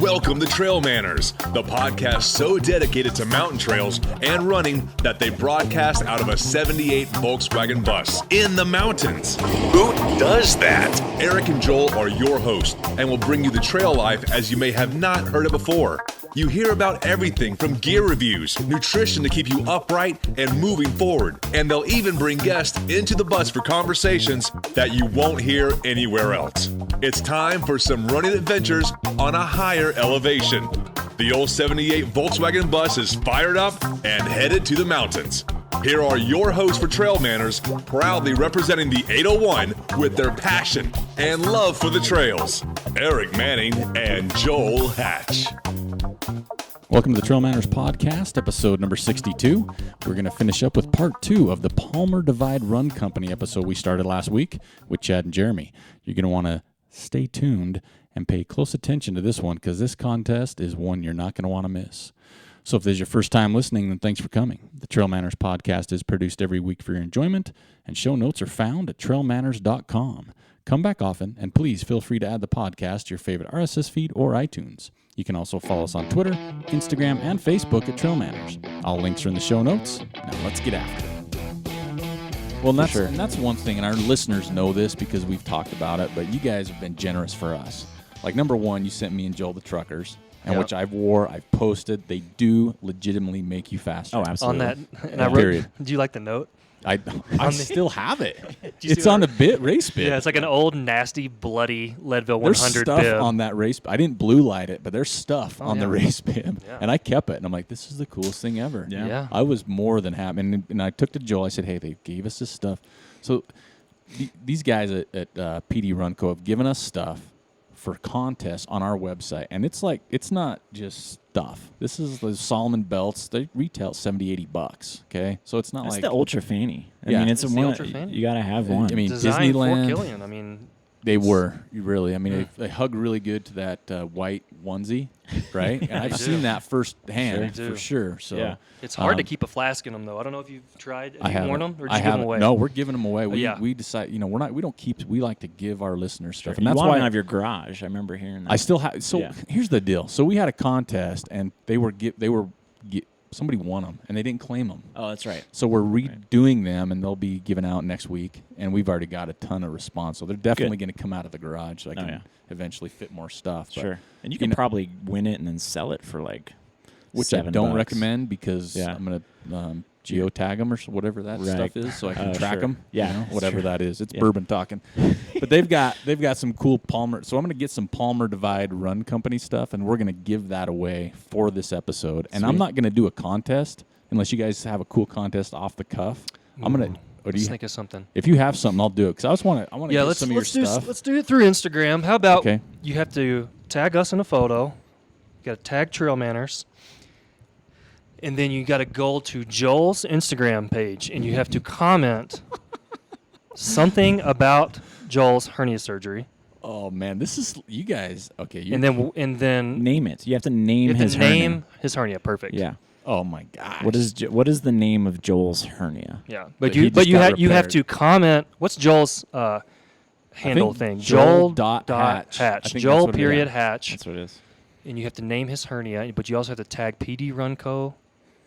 Welcome to Trail Manners, the podcast so dedicated to mountain trails and running that they broadcast out of a 78 Volkswagen bus in the mountains. Who does that? Eric and Joel are your hosts and will bring you the trail life as you may have not heard it before. You hear about everything from gear reviews, nutrition to keep you upright and moving forward, and they'll even bring guests into the bus for conversations that you won't hear anywhere else. It's time for some running adventures on a higher elevation. The old 78 Volkswagen bus is fired up and headed to the mountains. Here are your hosts for Trail Manners, proudly representing the 801 with their passion and love for the trails, Eric Manning and Joel Hatch. Welcome to the Trail Manners Podcast, episode number 62. We're going to finish up with part 2 of the Palmer Divide Run Company episode we started last week with Chad and Jeremy. You're going to want to stay tuned and pay close attention to this one because this contest is one you're not going to want to miss. So if this is your first time listening, then thanks for coming. The Trail Manners Podcast is produced every week for your enjoyment, and show notes are found at trailmanners.com. Come back often, and please feel free to add the podcast to your favorite RSS feed or iTunes. You can also follow us on Twitter, Instagram, and Facebook at Trail Manners. All links are in the show notes. Now let's get after it. Well, and that's one thing, and our listeners know this because we've talked about it, but you guys have been generous for us. Like, number one, you sent me and Joel the truckers, and which I've posted. They do legitimately make you faster. Oh, absolutely. On that, and I wrote, do you like the note? I still have it. It's on a race bib. Yeah, it's like an old, nasty, bloody Leadville 100 there's stuff bib. on that race. I didn't blue light it, but there's stuff on the race bib. Yeah. And I kept it. And I'm like, this is the coolest thing ever. Yeah. I was more than happy. And I took to Joel. I said, hey, they gave us this stuff. So these guys at PD Run Co. have given us stuff for contests on our website. And it's not just stuff. This is the Solomon belts. They retail $70-$80. Okay, so it's not That's like the Ultra Fanny. I Yeah. mean, it's It's a the one. Ultra Fanny. You gotta have one. I mean, Designed for Disneyland. Killian. I mean, They were, really. I mean, they hug really good to that white onesie, right? And I've seen that firsthand Sure. for sure. So Yeah. it's hard to keep a flask in them, though. I don't know if you've tried. I Have you haven't. worn them, or did I you give them haven't. away? No, we're giving them away. Yeah. We decide, we don't keep. We like to give our listeners stuff, and you that's want why them out of your garage. I remember hearing that. I still have. So Yeah. here's the deal. So we had a contest, and somebody won them, and they didn't claim them. Oh, that's right. So we're redoing them, and they'll be given out next week. And we've already got a ton of response, so they're definitely going to come out of the garage. So I can eventually fit more stuff. But, Sure. And you can probably win it and then sell it for which I $7. don't recommend because Yeah. I'm going to geotag them or whatever that stuff is, so I can track sure. them. Yeah, whatever sure. that is. It's Yeah. bourbon talking. But they've got some cool Palmer. So I'm going to get some Palmer Divide Run Company stuff, and we're going to give that away for this episode. And I'm Sweet. not going to do a contest unless you guys have a cool contest off the cuff. I'm going to. Let's think of something. If you have something, I'll do it because I just want to. Yeah, get some of your stuff. Let's do it through Instagram. How about Okay. you have to tag us in a photo. You got to tag Trail Manners. And then you got to go to Joel's Instagram page, and you have to comment something about Joel's hernia surgery. Oh man, this is you guys. Okay, And then Name it. You have to name you have his to hernia. name his hernia. Perfect. Yeah. Oh my gosh. What is the name of Joel's hernia? Yeah. But But he you just got you have repaired. to comment. What's Joel's handle thing? Joel dot Hatch. I think Joel that's what it period is. Hatch. That's what it is. And you have to name his hernia, but you also have to tag PD Run Co.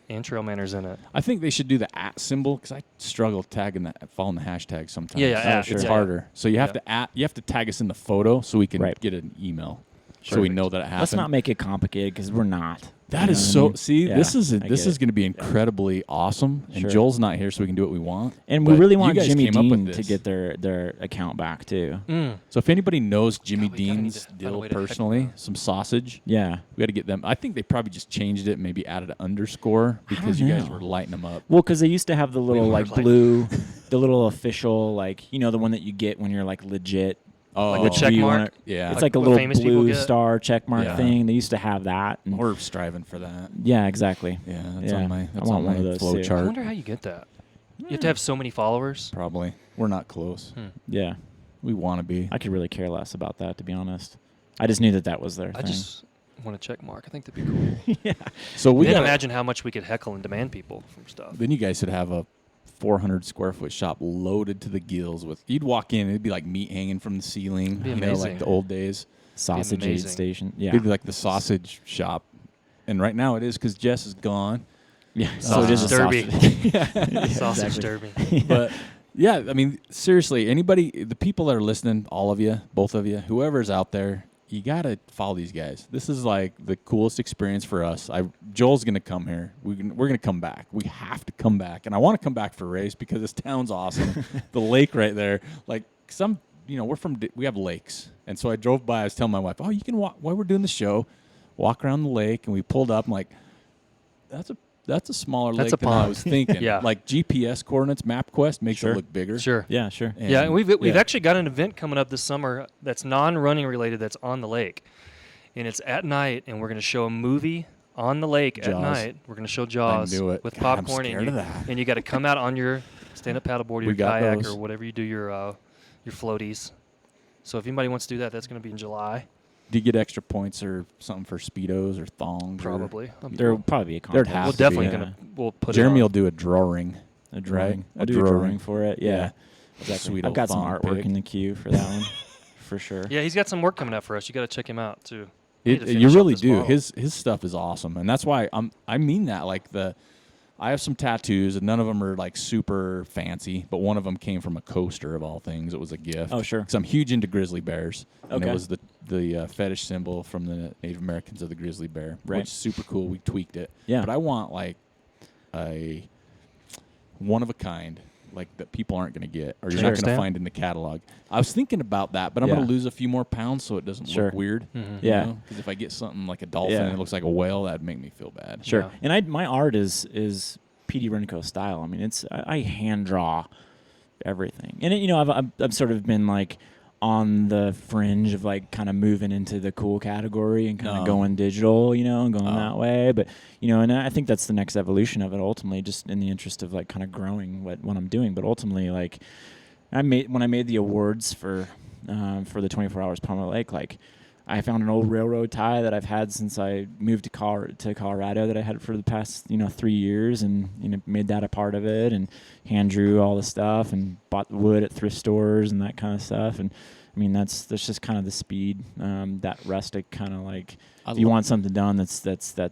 and Trail Manners in it. I think they should do the @ symbol because I struggle following the hashtag sometimes. Yeah, yeah, it's yeah. harder. So you have you have to tag us in the photo so we can Right. get an email, so we know that it happened. Let's not make it complicated because we're not. That is You know so. what I mean? See, Yeah, this I is get going it. to be incredibly awesome. And Sure. Joel's not here, so we can do what we want. And we But really you want guys Jimmy came up with Dean to this. get their account back too. So if anybody knows Jimmy God, we gotta need Dean's to find a deal way to heck personally, him. some sausage. Yeah. We got to get them. I think they probably just changed it, maybe added an underscore because you guys know. were lighting them up. Well, because they used to have the little were blue, the little official the one that you get when you're legit. Oh, Like a check you mark? wanna- yeah. It's like a what little famous people blue get? star check mark Yeah. thing. They used to have that. And We're striving for that. yeah, exactly. Yeah, that's Yeah. on my I that's want on one my of those flow too. I chart. wonder how you get that. You have to have so many followers. Probably we're not close. Yeah. We want to be. I could really care less about that, to be honest. I just knew that was their I thing. just want a check mark. I think that'd be cool. So we Then got. imagine how much we could heckle and demand people from stuff. Then you guys should have a 400 square foot shop loaded to the gills with. You'd walk in, it'd be like meat hanging from the ceiling. Be You know, amazing. like the old days. Sausage aid amazing. station. Yeah. It'd be like the sausage shop. And right now it is because Jess is gone. Yeah. Sausage it is a derby. sausage. Sausage exactly. derby. But yeah, I mean, seriously, anybody, the people that are listening, all of you, both of you, whoever's out there, you got to follow these guys. This is like the coolest experience for us. Joel's going to come here. We're going to come back. We have to come back. And I want to come back for a race because this town's awesome. The lake right there, like we have lakes. And so I drove by, I was telling my wife, oh, you can walk, while we're doing the show, walk around the lake. And we pulled up. I'm like, that's a smaller That's lake a than I pond. was thinking. Yeah. Like GPS coordinates, MapQuest makes Sure. it look bigger. Sure. Yeah, sure. And Yeah, and we've actually got an event coming up this summer that's non-running related that's on the lake. And it's at night, and we're going to show a movie on the lake Jaws. at night. We're going to show Jaws do it. with God, I'm popcorn. scared of that. And you got to come out on your stand-up paddleboard, We your got kayak, those. or whatever you do, your floaties. So if anybody wants to do that, that's going to be in July, Do you get extra points or something for Speedos or thongs? probably. There will probably be a There'd contest. have We'll to definitely be, gonna we'll put Jeremy it will on. do a drawing. a drawing. A I'll do a drawing. drawing for it. Yeah. Exactly. Sweet I've old got some thong artwork pic. in the queue for that one, for sure. Yeah, he's got some work coming up for us. You got to check him out too. Need to You finish up really this do. model. His stuff is awesome, and that's why I mean that. Like I have some tattoos, and none of them are like super fancy, but one of them came from a coaster of all things. It was a gift. Oh, sure. Because I'm huge into grizzly bears, and it Okay. was the fetish symbol from the Native Americans of the grizzly bear, Right. which is super cool. We tweaked it. Yeah. But I want like a one of a kind, like that people aren't going to get, or you're Sure. not going to Stamp? find in the catalog. I was thinking about that, but I'm Yeah. going to lose a few more pounds so it doesn't Sure. look weird. Mhm. Yeah. Because if I get something like a dolphin Yeah. and it looks like a whale, that'd make me feel bad. Sure. Yeah. And my art is Petey Renko style. I mean, I hand draw everything, and I've sort of been like on the fringe of like kind of moving into the cool category and kind of Oh. going digital, and going Oh. that way. But and I think that's the next evolution of it. Ultimately, just in the interest of like kind of growing what I'm doing. But ultimately, like when I made the awards for the 24 Hours Palmer Lake, like I found an old railroad tie that I've had since I moved to Colorado that I had for the past 3 years, and made that a part of it, and hand drew all the stuff and bought the wood at thrift stores and that kind of stuff. And I mean that's just kind of the speed, that rustic kind of like. If you want something done that's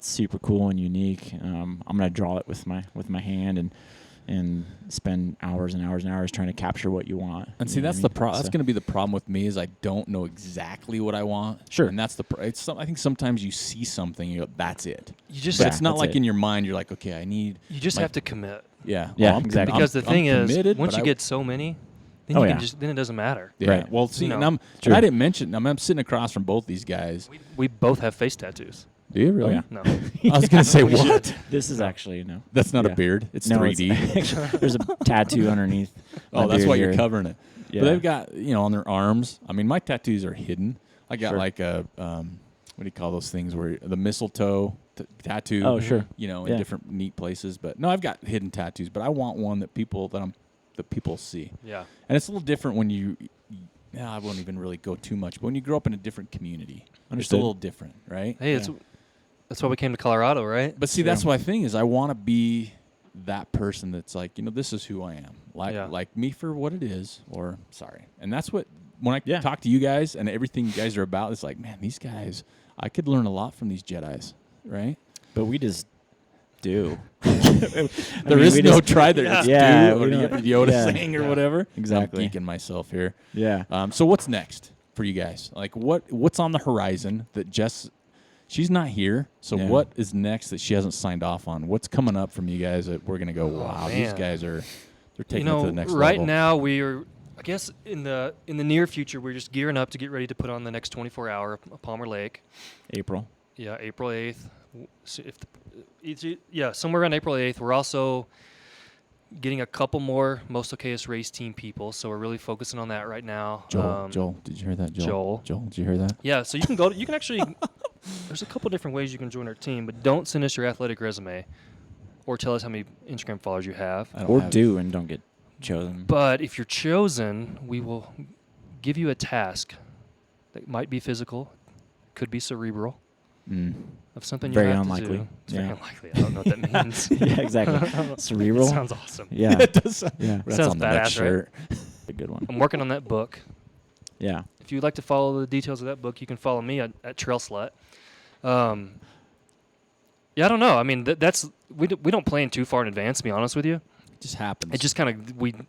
super cool and unique, I'm gonna draw it with my hand and spend hours and hours and hours trying to capture what you want. And see, You know that's what the I mean? that's So- going to be the problem with me is I don't know exactly what I want. Sure. And that's I think sometimes you see something, you go, that's it. You just But Yeah, it's not that's like it. in your mind, you're like, okay, I need. you just my- have to commit. Yeah. Yeah, I'm exactly. I'm- Because the I'm thing is, committed, once but you I- get so many, then Oh, you yeah. can then it doesn't matter. Yeah. Right. Well, see, You and know. and I didn't mention. I'm sitting across from both these guys. We both have face tattoos. Do you really? yeah. No. I was going to say We should. what? This is actually That's not Yeah. a beard. It's No, 3D. there's a tattoo underneath. Oh, my that's beard why you're here. covering it. Yeah. But they've got, on their arms. I mean, my tattoos are hidden. I got Sure. like a, what do you call those things where the mistletoe tattoo? Oh, sure. In Yeah. different neat places. But no, I've got hidden tattoos. But I want one that people see. Yeah. And it's a little different when I won't even really go too much. But when you grow up in a different community, it's a Understood. little different, right? Hey, that's why we came to Colorado, right? But see, that's my thing is I want to be that person that's like, this is who I am. Yeah. Like me for what it is, or sorry. And that's what, when I Yeah. talk to you guys and everything you guys are about, it's like, man, these guys, I could learn a lot from these Jedis, right? But we just do. There is no try there. It's Yeah, do, we or don't- Yoda yeah. saying or whatever. Exactly. I'm geeking myself here. Yeah. So what's next for you guys? Like what's on the horizon that she's not here. So Yeah. what is next that she hasn't signed off on? What's coming up from you guys that we're gonna go, wow, these man. guys they're taking it to the next right level. now we are. I guess in the near future we're just gearing up to get ready to put on the next 24-hour Palmer Lake. April. Yeah, April 8th. So somewhere around April 8th. We're also getting a couple more Most Okayest race team people, so we're really focusing on that right now. Joel, did you hear that? Joel, did you hear that? Yeah, so you can go. You can actually. There's a couple different ways you can join our team, but don't send us your athletic resume, or tell us how many Instagram followers you have. I don't Or have- do and don't get chosen. But if you're chosen, we will give you a task that might be physical, could be cerebral. Mm. of something Very you have unlikely. to do. It's Yeah. very unlikely. I don't know what that means. Yeah, exactly. Cerebral. It sounds awesome. Yeah. it does. Yeah. That's Sounds on the next badass, right? shirt. A good one. I'm working on that book. Yeah. If you'd like to follow the details of that book, you can follow me at Trail Slut. Yeah, I don't know. I mean, we don't plan too far in advance, to be honest with you. It just happens. It just kind of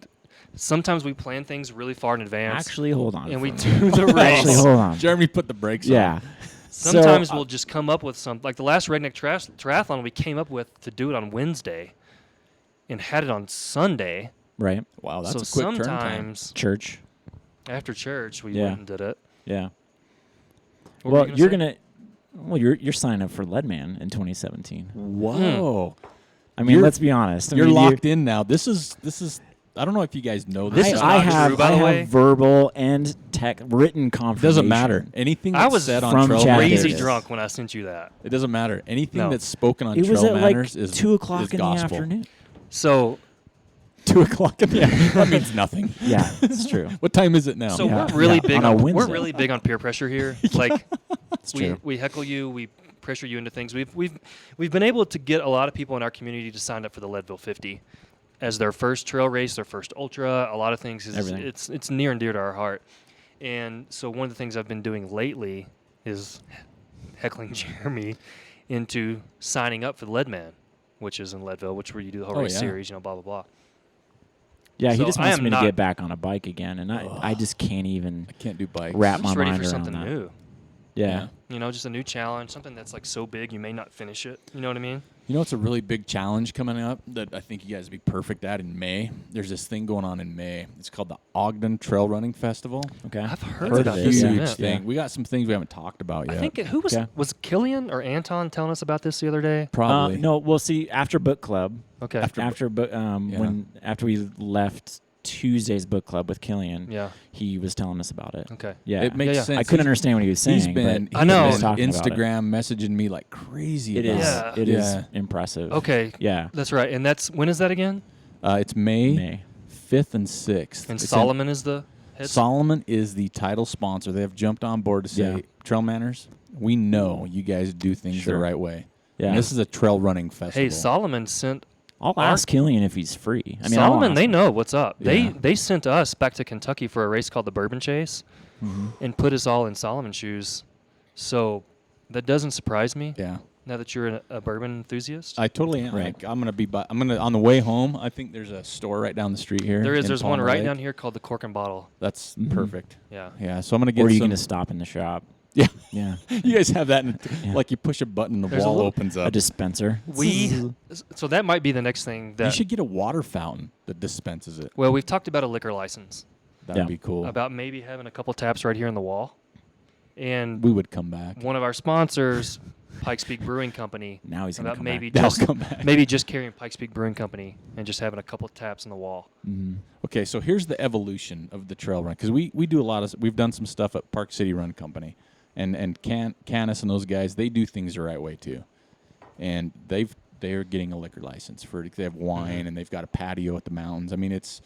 sometimes we plan things really far in advance. Actually, hold on. and we for a minute. do the race. Actually, hold on. Jeremy put the brakes on. Yeah. Sometimes So, we'll just come up with some, like the last Redneck Triathlon we came up with to do it on Wednesday and had it on Sunday. Right. Wow, that's So a quick turn time. sometimes Church. after church we Yeah. went and did it. Yeah. What were Well, you you're say? gonna. Well, you're signing up for Leadman in 2017. Whoa. I mean, You're- let's be honest. I You're mean, locked in now. This is. I don't know if you guys know this. This is I not have true, by the way. verbal and written confirmation. Doesn't matter. Anything I that's was said on from Trail Chad Manners, crazy Davis. drunk when I sent you that. it doesn't matter. Anything No. that's spoken on It was Trail at like Manners is 2:00 is in gospel. the afternoon. So 2:00 in the afternoon. That means nothing. Yeah, it's true. What time is it now? So Yeah. we're really Yeah, big on a on we're Wednesday. really big on peer pressure here. Like It's true. we heckle you, we pressure you into things. We've been able to get a lot of people in our community to sign up for the Leadville 50 as their first trail race, their first ultra. A lot of things Everything. it's near and dear to our heart. And so one of the things I've been doing lately is heckling Jeremy into signing up for the Leadman, which is in Leadville, which where you do the whole Oh, race yeah. series, blah blah blah. Yeah, he So just I wants am me to not- get back on a bike again, and I just can't even I can't do bikes. wrap I'm my just ready mind for around something that. new. Yeah. You know, just a new challenge, something that's like so big you may not finish it. You know what I mean? You know, it's a really big challenge coming up that I think you guys would be perfect at in May. There's this thing going on in May. It's called the Ogden Trail Running Festival. Okay. I've heard Heard about of it, this Huge yeah. event. thing. We got some things we haven't talked about I yet. think who was Okay. was Killian or Anton telling us about this the other day? Probably. No, we'll see after book club. Okay. After we left Tuesday's book club with Killian, Yeah. he was telling us about it. Okay. Yeah. It makes Yeah, yeah. sense. I couldn't understand what he was saying. He's been, but I know. he he's was been talking about it. Instagram messaging me like crazy. It about is. Yeah. It is Yeah. impressive. Okay. Yeah. That's right. And that's when is that again? It's May May. 5th and 6th. And It's in- Solomon is the head. Solomon is the title sponsor. They have jumped on board to say, Yeah. Trail Manners, we know you guys do things Sure. the right way. Yeah. And this is a trail running festival. Hey, Solomon sent I'll ask Killian if he's free. I mean, Solomon. I'll They ask know what's up. Yeah. They sent us back to Kentucky for a race called the Bourbon Chase, him. and put us all in Solomon shoes. So that doesn't surprise me. Yeah. Now that you're a bourbon enthusiast. I totally am. Right. Like, I'm gonna on the way home. I think there's a store right down the street here. there is. in There's one Palmer right Lake. down here called the Cork and Bottle. That's Mhm. perfect. Yeah. Yeah. So I'm gonna get. Or are you some, going to stop in the shop? Yeah. Yeah. You guys have that, Yeah. like you push a button, the There's a wall little- opens A up. dispenser. So that might be the next thing You that. should get a water fountain that dispenses it. Well, we've talked about a liquor license, That'd Yeah. be cool. about maybe having a couple taps right here in the wall, and We would come back. one of our sponsors, Pikes Peak Brewing Company, Now he's going to about come maybe back. Now just come back. maybe just carrying Pikes Peak Brewing Company and just having a couple taps in the wall. Mhm. Okay, so here's the evolution of the trail run because we do a lot of we've done some stuff at Park City Run Company, and Canis and those guys, they do things the right way too, and they're getting a liquor license for they have wine and they've got a patio at the mountains. I mean it's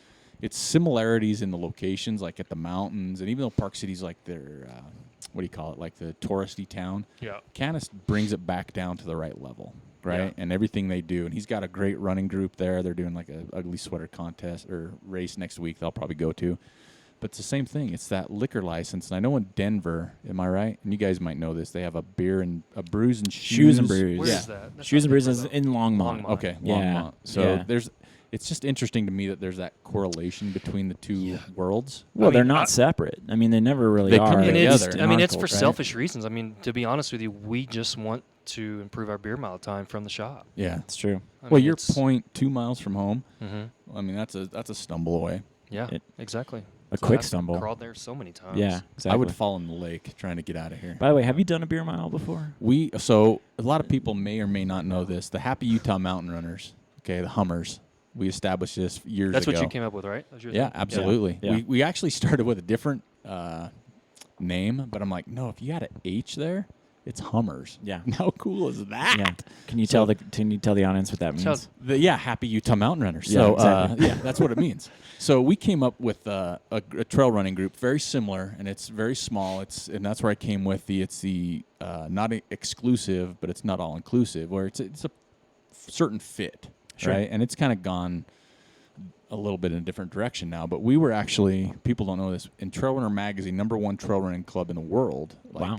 similarities in the locations like at the mountains, and even though Park City's like their what do you call it, like the touristy town, Yeah. Canis brings it back down to the right level, right? Yeah. And everything they do, and he's got a great running group there. They're doing like a ugly sweater contest or race next week. They'll probably go to, but it's the same thing. It's that liquor license, and I know in Denver, am I right? And you guys might know this. They have a beer and a brews and Shoes and brews. Where Yeah. is that? That's Shoes not and Brews Denver, is though. in Longmont. Longmont. Okay, Yeah. Longmont. So Yeah. it's just interesting to me that there's that correlation between the two worlds. Well, I they're mean, not separate. I mean, they never really They are. come And together. it's, in I mean, our it's for cult, right? selfish reasons. I mean, to be honest with you, we just want to improve our beer mile time from the shop. Yeah. It's true. I Well, mean, you're it's- 0.2 miles from home. Mhm. I mean, that's a stumble away. Yeah, It- exactly. A So quick I've stumble. Crawled there so many times. Yeah, exactly. I would fall in the lake trying to get out of here. By the way, have you done a beer mile before? So a lot of people may or may not know this. The Happy Utah Mountain Runners, okay, the Hummers. We established this years That's ago. what you came up with, right? That was your Yeah, thing? absolutely. Yeah. We actually started with a different name, but I'm like, no, if you had an H there, It's Hummers. Yeah. How cool is that? Yeah. Can you tell the audience what that means? Sounds- Happy Utah Mountain Runners. Yeah, So exactly. that's what it means. So we came up with a trail running group, very similar, and it's very small. And that's where I came with it's the not exclusive, but it's not all inclusive, where it's a certain fit, Sure. right? And it's kind of gone a little bit in a different direction now. But we were actually, people don't know this, in Trail Runner Magazine, #1 trail running club in the world. Wow.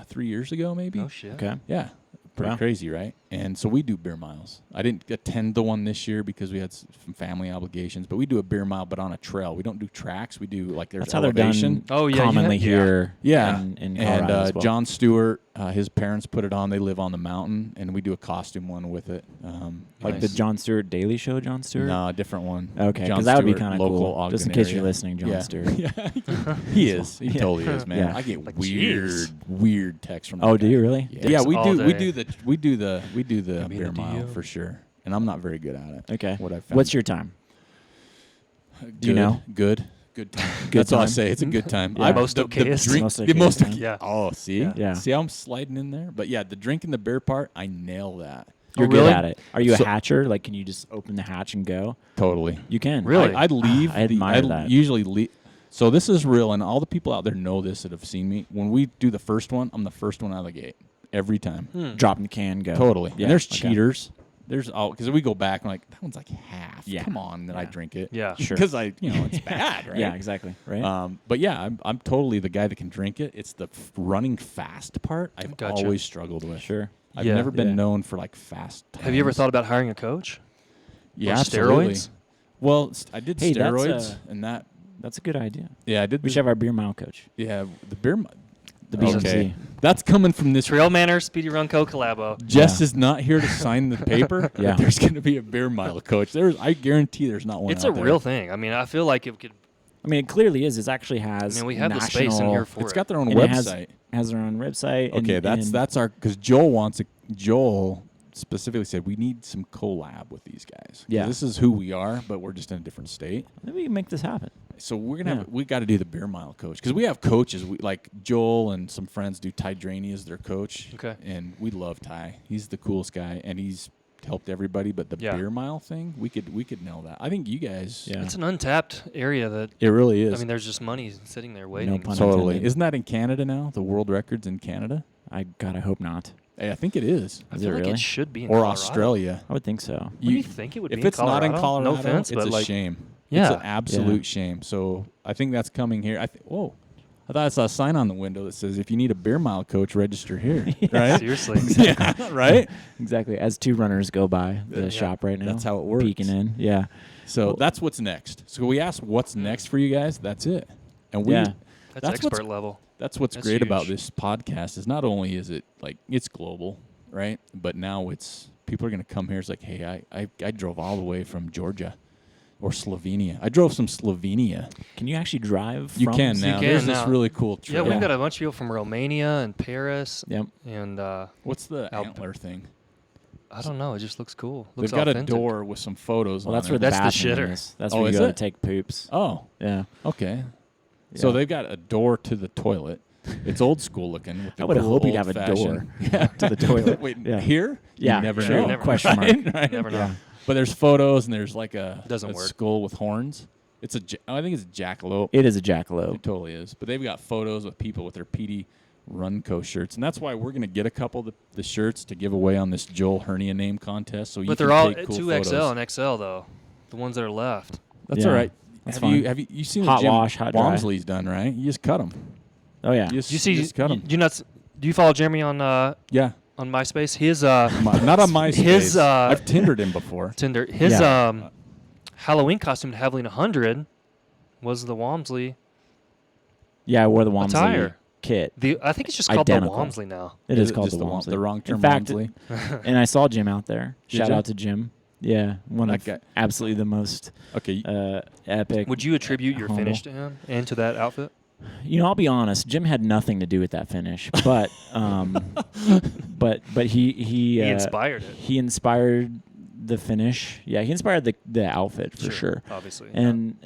3 years ago, maybe. Oh shit. Okay. Yeah. Pretty Wow. crazy, right? And so we do beer miles. I didn't attend the one this year because we had some family obligations, but we do a beer mile, but on a trail. We don't do tracks. We do like there's That's how they're elevation. done. Oh, yeah, you commonly have- here. Yeah. In and Colorado as well. John Stewart, his parents put it on. They live on the mountain, and we do a costume one with it. Like the John Stewart Daily Show, John Stewart. No, a different one. Okay, John because that would be Stewart, kind of local cool. Just in Ogden case you're area. listening, John Yeah. Stewart. Yeah, he is. He totally is, man. Yeah. I get Like, weird, jeez. weird texts from. Oh, that do guy. you really? Yeah, yeah, we all do. We day. do the Maybe in beer the mile DM. for sure. And I'm not very good at it. Okay. What I found. What's your time? Do you Good, know? Good time. Good That's all I time? say. It's a good time. Yeah. Most okayest. Most the okayest most time. Yeah. Oh, see, Yeah. see how I'm sliding in there. But yeah, the drinking the beer part, I nail that You're Oh, good really? at it. Are you a So- hatcher? Like, can you just open the hatch and go? totally. You can. Really? I'd leave. I admire I'd that. usually leave. So this is real, and all the people out there know this that have seen me. When we do the first one, I'm the first one out of the gate every time. Drop in the can, go. Totally. Yeah. And there's okay. cheaters. There's all because we go back and like that one's like half. Yeah. Come on, that I Yeah. drink it. Yeah. Sure. Because it's bad, right? Yeah, exactly. Right. But yeah, I'm totally the guy that can drink it. It's the running fast part I've Gotcha. always struggled with. Sure. I've Yeah. never been Yeah. known for like fast. Have you ever times. thought about hiring a coach? Yeah, Or absolutely. steroids? Well, I did Hey, that's, steroids, and that. That's a good idea. Yeah, I did. We should have our beer mile coach. Yeah, the beer. The Okay, BMC. that's coming from this. Trail Manners, Speedy Run Co. collabo. Jess Yeah. is not here to sign the paper. Yeah. But there's going to be a beer mile coach. I guarantee there's not one. It's a out there. real thing. I mean, I feel like it could. I mean, it clearly is. It actually has. I mean, we have the space in national- here for It's it. got their own and it has- website. Has their own website. and- Okay, and that's our because Joel wants it. Joel specifically said we need some collab with these guys. 'Cause Yeah. this is who we are, but we're just in a different state. Maybe we can make this happen. So we're gonna Yeah. have we got to do the beer mile coach because we have coaches. We like Joel and some friends do Ty Draney as their coach. Okay. and we love Ty. He's the coolest guy, and he's helped everybody. But the Yeah. beer mile thing, we could nail that. I think you guys. Yeah. It's an untapped area that, It really is. I mean, there's just money sitting there waiting. pun totally. intended. Isn't that in Canada now? The world records in Canada. I hope not. Hey, I think it is. I Is feel it like really? it should be in Or Colorado. Australia. I would think so. What do you think it would If be it's in not Colorado? in Colorado, No offense, it's but a like, shame. Yeah. It's an absolute Yeah. shame. So I think that's coming here. Whoa. I thought I saw a sign on the window that says, if you need a beer mile coach, register here. Right? seriously. Yeah, right? Exactly. As two runners go by the Yeah. shop right now. That's how it works. Peeking in. Yeah. So Well- that's what's next. So we asked what's next for you guys. That's it. And we Yeah. That's That's what's- expert level. that's what's That's great about huge. this podcast is not only is it like it's global, right? But now it's people are gonna come here. It's like, hey, I drove all the way from Georgia or Slovenia. I drove from Slovenia. Can you actually drive? You from can now. can There's now. this really cool Yeah, trail. we've got a bunch of people from Romania and Paris Yep. and What's the Alp- antler thing? I don't know. It just looks cool. Looks They've got authentic. a door with some photos Well, on that's it. where the That's the bathroom shitter. is. That's Oh, where you is go it? to take poops. Oh, Yeah. okay. So Yeah. they've got a door to the toilet. It's old school looking. With the I would cool hope you'd have a old-fashioned- door to the toilet. Wait, Yeah. here? Yeah, You never sure. know. Never Question know. mark. Right? Never know. Yeah. But there's photos and there's like a, Doesn't a work. skull with horns. It's I think it's a jackalope. It is a It jackalope. totally is. But they've got photos with people with their PD Runco shirts, and that's why we're gonna get a couple of the shirts to give away on this Joel Hernia name contest. So you But can they're all take cool 2XL photos. and XL though. The ones that are left. That's Yeah, all right. that's have you fine. seen Hot what Jim wash, hot dry. Walmsley's done, right? You just cut them. Oh yeah. You just, Do you see? you just cut them. Do you not? Do you follow Jeremy on Yeah. MySpace? His Not on MySpace. His, I've Tindered him before. Tinder. His Yeah. Halloween costume to Halloween 100 was the Walmsley Yeah, I wore the Walmsley attire. kit. I think it's just called the Identical. Walmsley now. It is it called just the the Walmsley. wrong term, In fact, Walmsley? and I saw Jim out there. Did Shout ya? out to Jim. Yeah, one That of guy- absolutely the most Okay. epic. Would you attribute your humble. finish to him and to that outfit? You know, I'll be honest. Jim had nothing to do with that finish, but but he He inspired it. He inspired the finish. Yeah, he inspired the outfit for sure. Obviously. And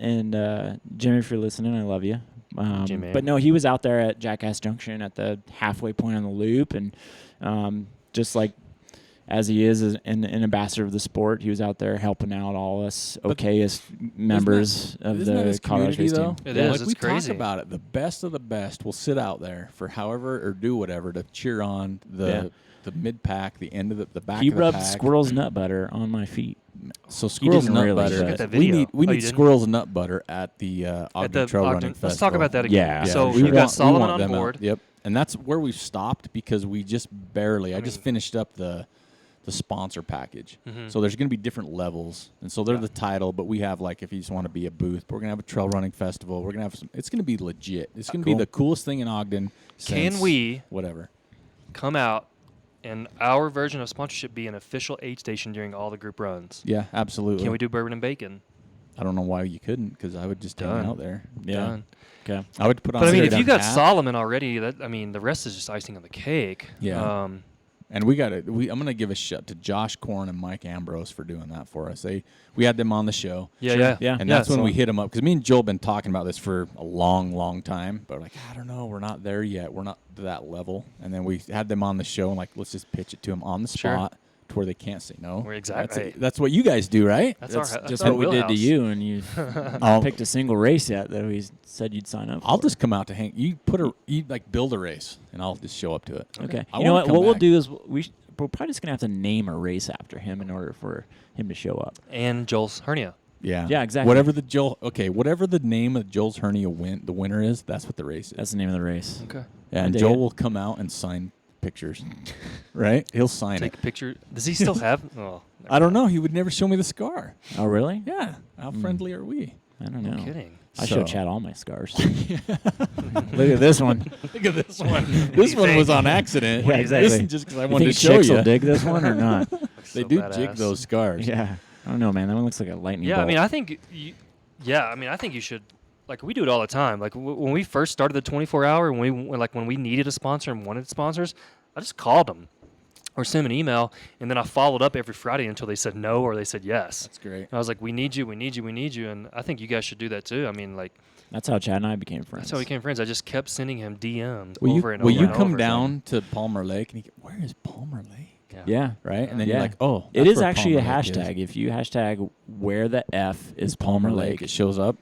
Jim, if you're listening, I love you. J-Man. But no, he was out there at Jackass Junction at the halfway point on the loop, and just like as he is an ambassador of the sport, he was out there helping out all us okayest members of Isn't that the his Colorado community, Race though? team. It Yeah, is, like it's we crazy. talk about it. The best of the best will sit out there for however or do whatever to cheer on the mid pack, the end of the back He of the rubbed pack. squirrel's nut butter on my feet. So squirrel's didn't nut really, butter. but- Look at that We video. need Oh, you need didn't? squirrel's nut butter at the Ogden At the Trail Running Ogden, Festival. let's talk about that again. Yeah. So we we got want Solomon on them out. board. Yep, and that's where we've stopped because we just barely. I just mean- finished up the sponsor package. Mhm. So there's going to be different levels, and so they're the title. But we have like if you just want to be a booth, we're going to have a trail running festival. We're going to have some. It's going to be legit. It's going to be Cool. the coolest thing in Ogden. Can since we whatever? come out and our version of sponsorship be an official aid station during all the group runs? Yeah, absolutely. Can we do bourbon and bacon? I don't know why you couldn't because I would just hang Done. out there. Yeah. Done. Okay. I would put on. But I mean, a if you sit-down got hat. Solomon already, the rest is just icing on the cake. Yeah. And we got to. I'm going to give a shout to Josh Korn and Mike Ambrose for doing that for us. We had them on the show. Yeah. Yeah. And that's when so- we hit them up because me and Joel been talking about this for a long, long time. But we're like, I don't know, we're not there yet. We're not to that level. And then we had them on the show and like, let's just pitch it to them on the Sure. spot to where they can't say no. We're exactly- That's what you guys do, right? That's That's our just our what we did to wheelhouse. you, and you I'll, picked a single race yet that we said you'd sign up I'll for. just come out to hang. You like build a race, and I'll just show up to it. Okay. I You know wanna what? come What we'll back. do is we're probably just gonna have to name a race after him in order for him to show up. And Joel's hernia. Yeah. Yeah, exactly. Whatever the name of Joel's hernia the winner is, that's what the race is. That's the name of the race. Okay. Yeah, I and dig Joel it. will come out and sign pictures. Right? He'll sign Take it. a picture. Does he still have? Oh, I don't know. He would never show me the scar. Oh, really? Yeah. How friendly are we? I don't no know. kidding. I So- show Chad all my scars. Look at this one. Look at this one. This one was on accident. Yeah, exactly. This is just because I You wanted to think show chicks you. will dig this one or not? They So do badass. jig those scars. Yeah. I don't know, man. That one looks like a lightning Yeah, bolt. I mean, I think. I think you should. Like we do it all the time. Like when we first started the 24-hour, when we needed a sponsor and wanted sponsors, I just called them or sent them an email, and then I followed up every Friday until they said no or they said yes. That's great. And I was like, we need you, and I think you guys should do that too. I mean, like That's how Chad and I became friends. that's how we became friends. I just kept sending him DMs Will over and will over. you and come over. down to Palmer Lake? And where is Palmer Lake? Yeah. Right? And then Yeah. you're like, oh. It that's is where actually a Palmer Lake is. hashtag. If you hashtag where the F is Palmer Palmer Lake. Lake, It shows up.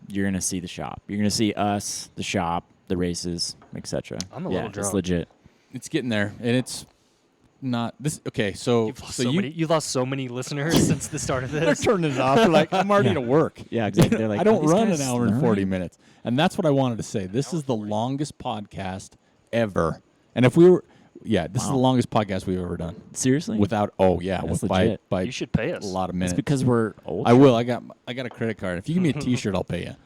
you're going to see the shop. You're going to see us, the shop, the races, etc. I'm a yeah, little It's drunk. legit. It's getting there. And it's not this. Okay. So, You've lost so many listeners since the start of they're this. turning it off. They're like, I'm already to work. Yeah, exactly. They're like, I don't "These run guys an hour and snoring?" 40 minutes. And that's what I wanted to say. This is the longest podcast ever. And if we were, this is the Wow. longest podcast we've ever done. Seriously? Without, That's by legit. You should pay us. a lot of It's minutes. because we're old. I will. I got a credit card. If you give me a T-shirt, I'll pay you.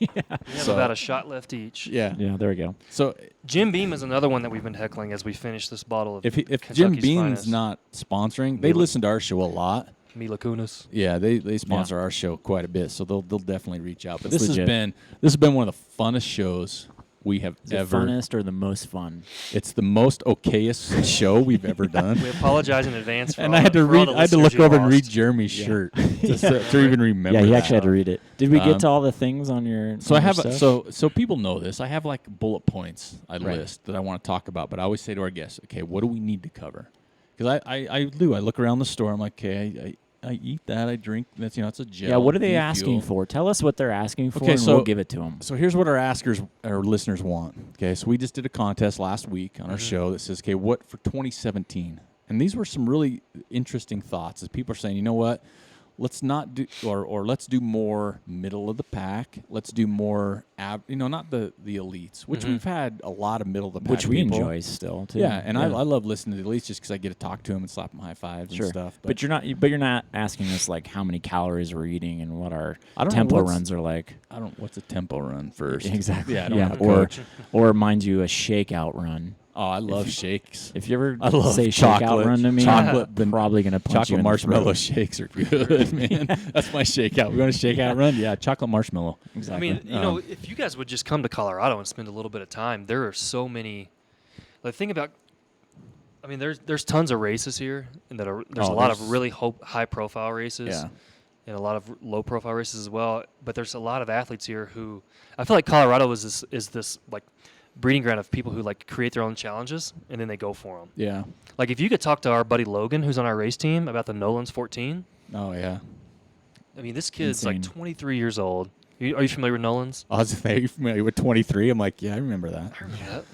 We have So- about a shot left each. Yeah. Yeah, there we go. So Jim Beam is another one that we've been heckling as we finish this bottle of if Jim Kentucky's Bean's finest. not sponsoring, they Mila- listen to our show a lot. Mila Kunis. Yeah, they sponsor our show quite a bit, so they'll definitely reach out. But That's this legit. has been one of the funnest shows we have Is it ever. funnest or the most fun? It's the most okayest show we've ever done. We apologize in advance for And all I had to for all read. the I had to listeners look you over and read lost. Jeremy's shirt to even remember. Yeah, he that. actually had to read it. Did we Um, get to all the things on your? So I on your have stuff? so people know this. I have like bullet points I Right. list that I want to talk about, but I always say to our guests, okay, what do we need to cover? Because I do. I look around the store. I'm like, okay, I eat that. I drink. That's it's a gel. Yeah, what are they fuel. asking for? Tell us what they're asking for, Okay, and so- we'll give it to them. So here's what our listeners want. Okay, so we just did a contest last week on our show that says, okay, what for 2017? And these were some really interesting thoughts as people are saying, you know what? Let's not do, or let's do more middle of the pack. Let's do more, not the elites, which we've had a lot of middle of the pack Which we people. enjoy still too. Yeah, and I love listening to the elites just because I get to talk to them and slap them high fives Sure. and stuff. But you're not asking us like how many calories we're eating and what our I don't know tempo what's- runs are like. I don't. What's a tempo run first? Exactly. Yeah, I don't have a or coach. or mind you, a shakeout run. Oh, I love shakes. If you ever I love say chocolate. shakeout run to me, Chocolate I'm probably gonna punch you Chocolate in the marshmallow throat. shakes are good, man. That's my shakeout. We want to shake out run? Yeah, chocolate marshmallow. I Exactly. mean, if you guys would just come to Colorado and spend a little bit of time, there are so many. Like, think about. I mean, there's tons of races here, and there's a lot of there's- really high-profile races. Yeah. in a lot of low-profile races as well. But there's a lot of athletes here who I feel like Colorado is this like breeding ground of people who like create their own challenges and then they go for them. Yeah. Like if you could talk to our buddy Logan, who's on our race team, about the Nolan's 14. Oh yeah. I mean, this kid's Insane. like 23 years old. Are you familiar with Nolan's? I was very familiar with 23. I'm like, yeah, I remember that.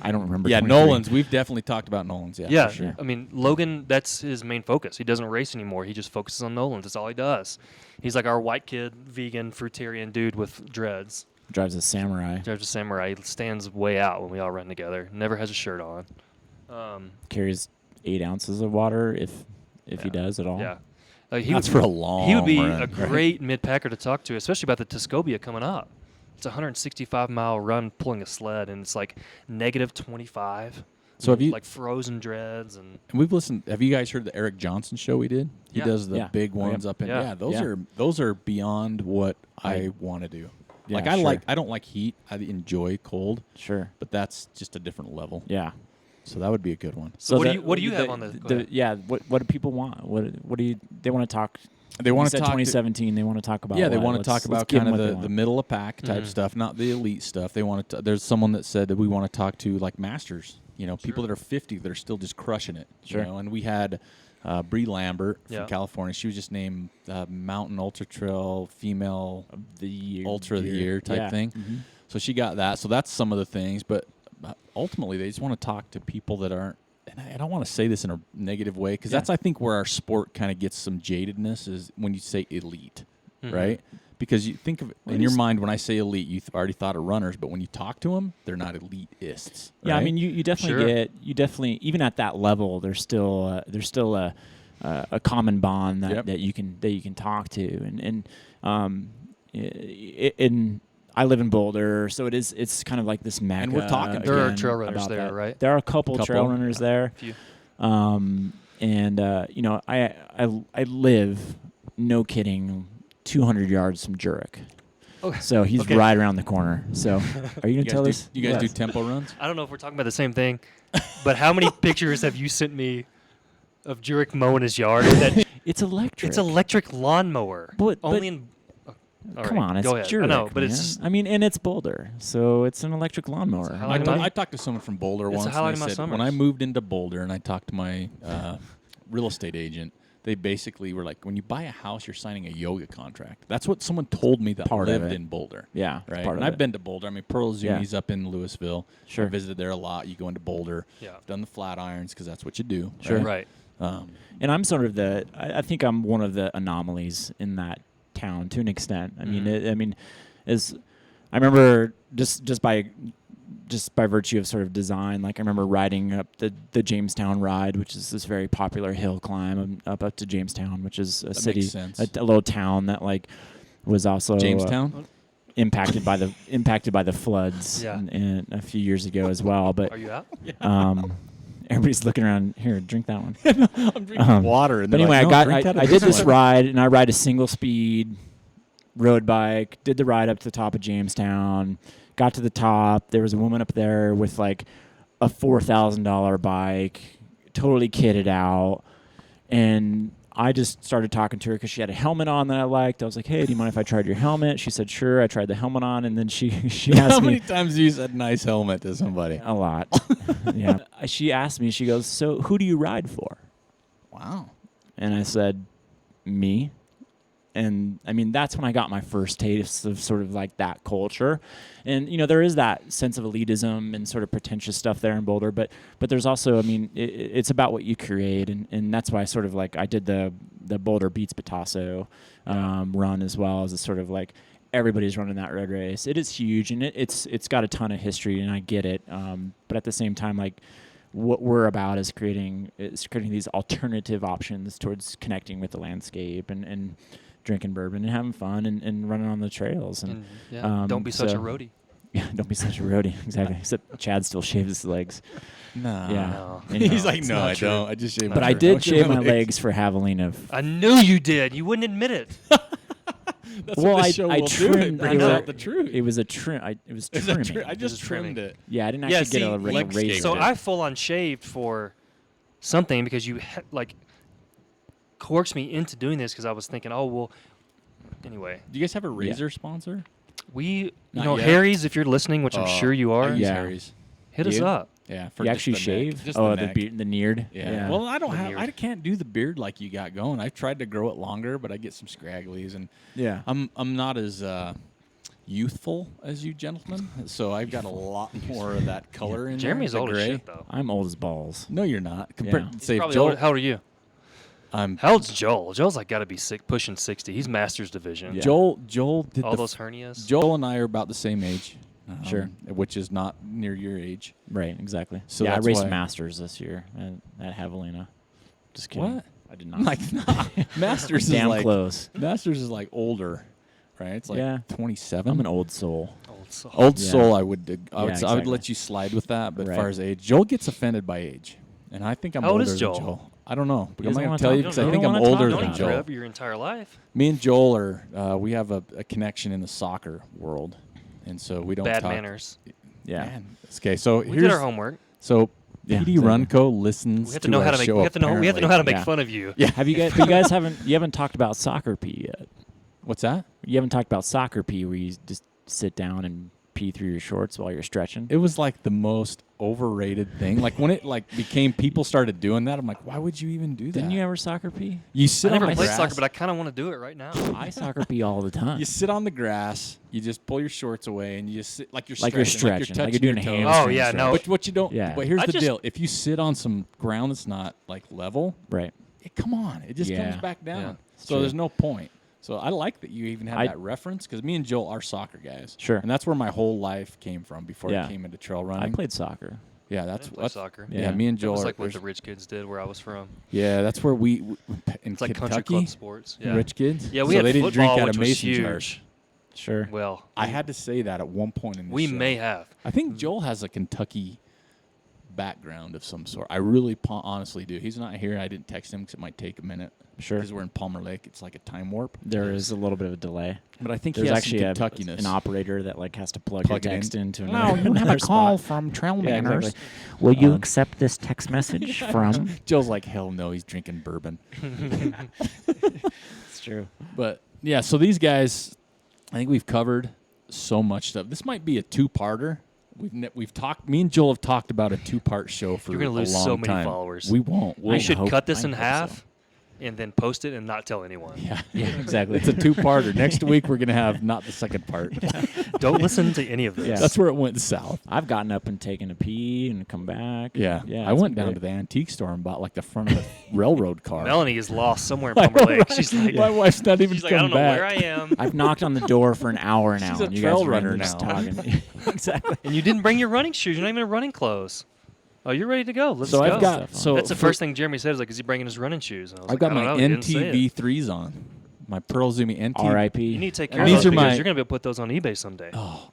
I don't remember. Yeah, 23. Nolan's. We've definitely talked about Nolan's. Yeah. Yeah, For sure. I mean, Logan, that's his main focus. He doesn't race anymore. He just focuses on Nolan's. That's all he does. He's like our white kid, vegan, fruitarian dude with dreads. Drives a Samurai. Drives a Samurai. He stands way out when we all run together. Never has a shirt on. Carries 8 ounces of water if he Yeah. does at all. Yeah. That's for a long He would be run, a right? great mid-packer to talk to, especially about the Tuscobia coming up. It's a 165-mile run pulling a sled, and it's like negative 25. So have you- like frozen dreads and And we've listened. Have you guys heard the Eric Johnson show we did? He Yeah. does the Yeah. big Oh, yeah. ones up in. Yeah. Yeah, those Yeah. are beyond what I I- want to do. Yeah, Like I sure. I don't like heat. I enjoy cold, Sure. but that's just a different level. Yeah. So that would be a good one. So what do the- you have on the- go ahead. yeah? What do people want? What do you? They want to talk. They want to said talk. 2017. They want to talk about. Yeah, they what? want to Let's- talk let's about give kind them of what they the want. middle of pack type Mhm. stuff, not the elite stuff. They want to. There's someone that said that we want to talk to like masters. You know, people that are 50 that are still just crushing it. Sure. You know, and we had Bree Lambert from Yeah. California. She was just named Mountain Ultra Trail Female Of the year, Ultra of the Year type Yeah. thing. Mhm. So she got that. So that's some of the things. But ultimately, they just want to talk to people that aren't. And I don't want to say this in a negative way because Yeah. that's I think where our sport kind of gets some jadedness is when you say elite, Mhm. right? Because you think of it Well, in it your is- mind when I say elite, you already thought of runners, but when you talk to them, they're not elitists. Yeah, I right? mean, you definitely Sure. definitely even at that level, there's still a common bond that, Yep. that you can talk to, and I live in Boulder, so it's kind of like this mecca. And we're talking to There are again trail runners about there, that. right? There are a couple Couple, trail runners there. Few. And you know, I live, no kidding, 200 yards from Jurek. Okay. So he's Okay. right around the corner. So are you you gonna tell guys, us? do, you guys do Yes. tempo runs? I don't know if we're talking about the same thing, but how many pictures have you sent me of Jurek mowing his yard? It's electric. It's electric lawnmower. But- Only in. All Come right, on, it's go ahead. Jurek, I know, but man. it's I mean, and it's Boulder, so it's an electric lawnmower. highlight of my- I talked to someone from Boulder It's a once. And highlight they of my said, summers. when I moved into Boulder and I talked to my real estate agent, they basically were like, when you buy a house, you're signing a yoga contract. That's what someone told me that Part of lived it. in Boulder. Yeah, it's Right. part And of I've it. been to Boulder. I mean, Pearl Yeah. Zuni's up in Louisville. Sure. I visited there a lot. You go into Boulder. Yeah. I've done the Flatirons because that's what you do. Sure. right. And I'm sort of I think I'm one of the anomalies in that town to an extent. I mean, Mhm. as I remember just by virtue of sort of design, like I remember riding up the Jamestown ride, which is this very popular hill climb up to Jamestown, which is a That city, makes sense. a little town that like was also Jamestown? impacted by the floods Yeah. in a few years ago as well. But Are you out? everybody's looking around here. Drink that one. I'm drinking water. And But they're anyway, like, "No, drink out of I did this one." ride, and I ride a single speed road bike. Did the ride up to the top of Jamestown. Got to the top. There was a woman up there with like a $4,000 bike, totally kitted out, and I just started talking to her because she had a helmet on that I liked. I was like, "Hey, do you mind if I tried your helmet?" She said, "Sure." I tried the helmet on, and then she How asked many me times have you said nice helmet to somebody? a lot. Yeah, she asked me. She goes, "So who do you ride for?" Wow. And I said, "Me." And I mean, that's when I got my first taste of sort of like that culture. And, you know, there is that sense of elitism and sort of pretentious stuff there in Boulder, but there's also, I mean, it's about what you create. And that's why I sort of like, I did the Boulder Beats Pitasso run as well, as a sort of like, everybody's running that road race. It is huge, and it's got a ton of history, and I get it. But at the same time, like, what we're about is creating these alternative options towards connecting with the landscape and drinking bourbon and having fun and running on the trails. And Don't be such a so- roadie. yeah, don't be such a roadie. Exactly. Except Chad still shaves his legs. Nah. Yeah. No. Anyway. He's like, it's no, not I true. don't. I just shave Not But my I true. did shave my legs for Javelina. I knew you did. You wouldn't admit it. That's Well, what I- the show I will do. It trimmed- brings I know. out the truth. It was a trim. It was It's a trimming. I just It's a trimming. trimmed it. Yeah, I didn't Yeah, actually get see, a like, razor. So it. I full on shaved for something because you like coaxed me into doing this because I was thinking, oh well, anyway, Do you guys have a razor sponsor? we, Not yet. Harry's, if you're listening, which I'm sure you I are, use Yeah. Harry's. hit us You? up. Yeah, for You just actually the shave? Neck. Just oh, the neck. the neared. Yeah. Well, I don't The have. beard. I can't do the beard like you got going. I've tried to grow it longer, but I get some scragglies, and yeah. I'm not as youthful as you gentlemen, so I've got a lot more of that color in Jeremy's there. old the as gray. shit, though. I'm old as balls. No, you're not. Yeah. Compared, He's say Probably Joel. old. How old are you? I'm How old's Joel? Joel's like got to be pushing 60. He's Masters Division. Yeah. Joel did All the those hernias. Joel and I are about the same age. Sure. Which is not near your age. Right, exactly. So yeah, I that's raced why- Masters this year at Javelina. Just kidding. What? I did not. Like, Masters is Damn like close. Masters is like older, right? It's like Yeah. 27. I'm an old soul. Old soul. Old Yeah. soul. I would I would exactly. let you slide with that, but as Right. far as age, Joel gets offended by age, and I think I'm How old older is than Joel? Joel. I don't know. But He I'm not doesn't gonna wanna tell talk- you you because don't I think I'm wanna talk older about Don't than eat Joel. forever your entire life. Me and Joel are we have a connection in the soccer world, and so we don't Bad talk. manners. Yeah. Man. Okay, so We here's did our homework. so Yeah, PD exactly. Runco listens We have to to know our how to make. show. We have to know how to make Yeah. fun of you. Yeah. Have you guys? You guys haven't talked about soccer pee yet. What's that? You haven't talked about soccer pee where you just sit down and pee through your shorts while you're stretching. It was like the most overrated thing. Like when it like became people started doing that, I'm like, why would you even do that? Didn't you ever soccer pee? You I sit never on the played grass. soccer, but I kind of want to do it right now. I soccer pee all the time. You sit on the grass. You just pull your shorts away, and you just sit like you're Like you're stretching, stretching, like touching you're doing a your toes. hamstring Oh, yeah, stretch. no. But what you don't. Yeah. But here's I the just- deal: if you sit on some ground that's not like level, Right. come on, it just Yeah. comes back down. Yeah. So True. there's no point. So I like that you even have I- that reference because me and Joel are soccer guys. Sure. And that's where my whole life came from before Yeah. I came into trail I running. played soccer. Yeah, I that's didn't play that's soccer. Yeah, Yeah. me and It Joel was are. like what there's- the rich kids did where I was from. yeah, that's where we in It's like Kentucky. country club sports. Yeah. Rich kids. Yeah, we so had they didn't football, drink out which of was mason huge. jars. Sure. Well, I had to say that at one point in the we show. may have. I think Joel has a Kentucky background of some sort. I really honestly do. He's not here. I didn't text him because it might take a minute. Sure. Because we're in Palmer Lake. It's like a time warp. There is a little bit of a delay. But I think There's he has actually some Kentuckiness. an operator that like has to plug your Plug it in. text into Hello, another, you have another a call spot. from Trail Yeah, Manners. exactly. Will you Um, accept this text message from? Joel's like, hell no, he's drinking bourbon. It's true. But yeah, so these guys, I think we've covered so much stuff. This might be a two-parter. We've talked. Me and Joel have talked about a two-part show for You're gonna lose a long so many time. followers. We won't. We should hope- cut this I in hope half so. and then post it and not tell anyone. Yeah, Yeah, exactly. it's a two-parter. Next week we're gonna have not the second part. Don't listen to any of this. Yeah. That's where it went south. I've gotten up and taken a pee and come back. Yeah, Yeah. I it's went been down great. to the antique store and bought like the front of a railroad car. Melanie is lost somewhere in Palmer Lake. She's like, My wife's not even she's like, I come don't know back. where I am. I've knocked on the door for an hour now. She's a and you trail guys are runner just now. talking. Exactly. And you didn't bring your running shoes. You're not even in running clothes. Oh, you're ready to go. Let's So go. I've got Stuff on. so That's the for- first thing Jeremy said. Is like, is he bringing his running shoes? And I was I've like, got I my don't know. He didn't say it. NTV3s on. My Pearl Zumi NTV. R.I.P. You need to take And care of these those are because my- you're gonna be able to put those on eBay someday. Oh,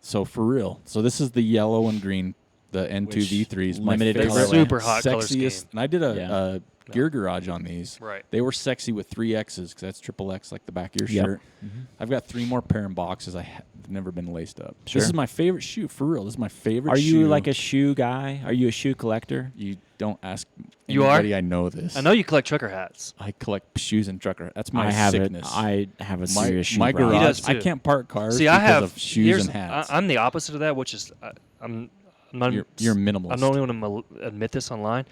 so for real. So this is the yellow and green, the N2V3s. My limited favorite, colorway. Super hot color sexiest. scheme. And I did Yeah. a gear garage on these. Right. They were sexy with 3Xs because that's triple X like the back of your Yep. shirt. I've got 3 more pair in boxes. I've never been laced up. Sure. This is my favorite shoe for real. This is my favorite. Are you shoe. like a shoe guy? Are you a shoe collector? You don't ask You are? anybody I know this. I know you collect trucker hats. I collect shoes and trucker. That's my I have sickness. it. I have a my serious shoe my problem. garage. He does I too. can't park cars See, because I have of shoes here's- and hats. I'm the opposite of that, which is I'm not. You're a minimalist. I'm the only one to admit this online.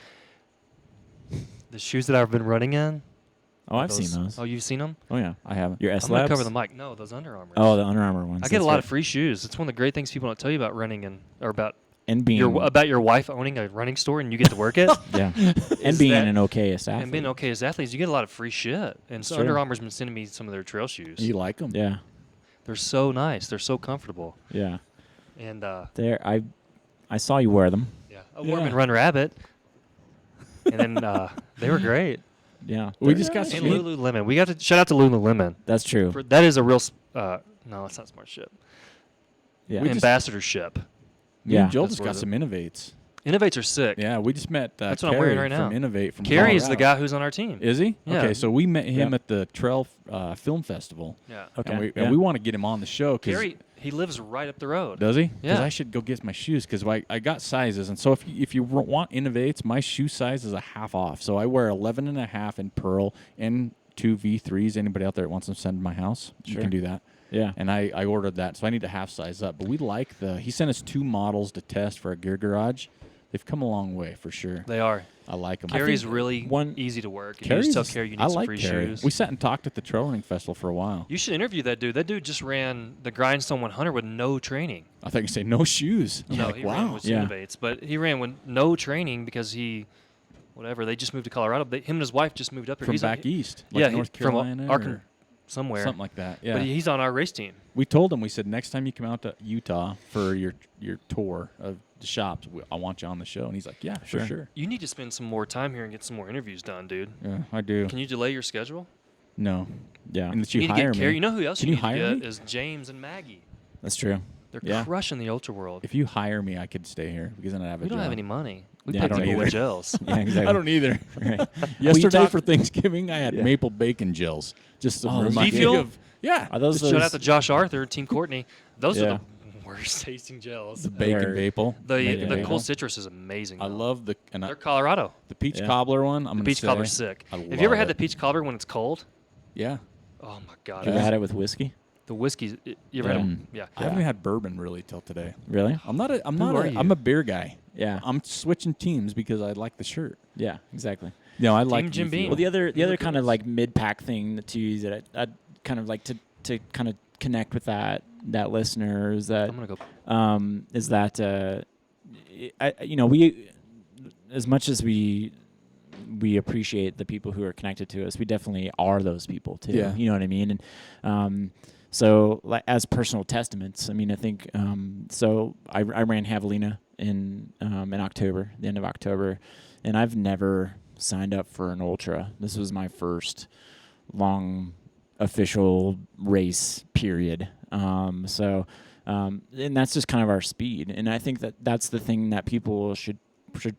The shoes that I've been running in. Oh, I've seen those. Oh, you've seen them? Oh yeah, I haven't. your I'm S gonna Labs. cover the mic. No, those Under Armour. Oh, the Under Armour ones. I get a That's lot right. of free shoes. It's one of the great things people don't tell you about running or about and being your wife owning a running store and you get to work it. yeah, and Is being that- an okayest athlete. And being okay as athletes, you get a lot of free shit. And so Sure. Under Armour's been sending me some of their trail shoes. You like them? Yeah, They're so nice. They're so comfortable. yeah. And There, I saw you wear them. yeah, I wore them in Run Rabbit. And then they were great. Yeah, We just got And some. Lululemon. We got to shout out to Lululemon. that's true. That is a real. No, it's not Smartship. Yeah, We just- Ambassadorship. Me Yeah. and Joel That's just what got it- some Innovates. Innovates are sick. Yeah, we just met. That's what I'm wearing Kerry right now. From Innovate from Carrie is the Colorado. guy who's on our team. Is he? Yeah. Okay, so we met him Yep. at the Trail Film Festival. Yeah. Okay. And we, yeah. and we want to get him on the show. 'Cause Carrie, he lives right up the road. Does he? Because Yeah. I should go get my shoes because I got sizes. And so if you want Innovates, my shoe size is a half off. So I wear 11 and a half in Pearl and 2 V3s. Anybody out there that wants them sent to my house, you Sure. can do that. Yeah. And I ordered that, so I need to half size up. But we like he sent us 2 models to test for our gear garage. They've come a long way for sure. They are. I like them. Carrie's really easy to work. If you Carrie's, just tell Carrie you need I some like free Carrie. shoes. We sat and talked at the Trail Running Festival for a while. You should interview that dude. That dude just ran the Grindstone 100 with no training. I thought you say no shoes. I'm No, like, he wow. ran with Yeah. Cinnobates, but he ran with no training because they just moved to Colorado. Him and his wife just moved up here. From He's back like, east, yeah, like North from Carolina, Arkansas, or somewhere. something like that. Yeah, But he's on our race team. we told him. We said next time you come out to Utah for your tour of the shops, I want you on the show. And he's like, yeah, for Sure. sure. You need to spend some more time here and get some more interviews done, dude. Yeah, I do. Can you delay your schedule? No, Yeah. unless You you need to hire get Carrie. me. You know who else Can you you need to hire get me? is James and Maggie. That's true. They're Yeah. crushing the ultra world. If you hire me, I could stay here because then I'd have a We don't job. have any money. We Yeah, pay I don't people either. with gels. Yeah, exactly. I don't either. Right. Yesterday talked- for Thanksgiving, I had Yeah. maple bacon gels. Just to Oh, remind Beef you fuel? of yeah, Are those Shout out to Josh Arthur, Team Courtney. Those Yeah. are the worst tasting gels. the bacon They're- maple. The Bacon the maple. cool citrus is amazing. I though. love the They're Colorado. the peach Yeah. cobbler one. I'm The gonna peach say, cobbler's sick. I Have you ever love had the it. peach cobbler when it's cold? Yeah, Oh my god. You ever Yeah. had it with whiskey? The whiskey. You ever Yeah. had them? Yeah. I haven't had bourbon really till today. Really? I'm not a. are you? I'm a beer guy. Yeah. I'm switching teams because I like the shirt. Yeah. Exactly. No, I like Jim Beef Beam. Fuel. Well, the other look kind of good. like mid-pack thing to use that I'd kind of like to kind of connect with that listener is that I'm gonna go. is that we as much as we appreciate the people who are connected to us, we definitely are those people too. Yeah. You know what I mean? And so like as personal testaments, I mean, I think so I ran Javelina in October, the end of October, and I've never signed up for an ultra. This was my first long official race period. And that's just kind of our speed. And I think that that's the thing that people should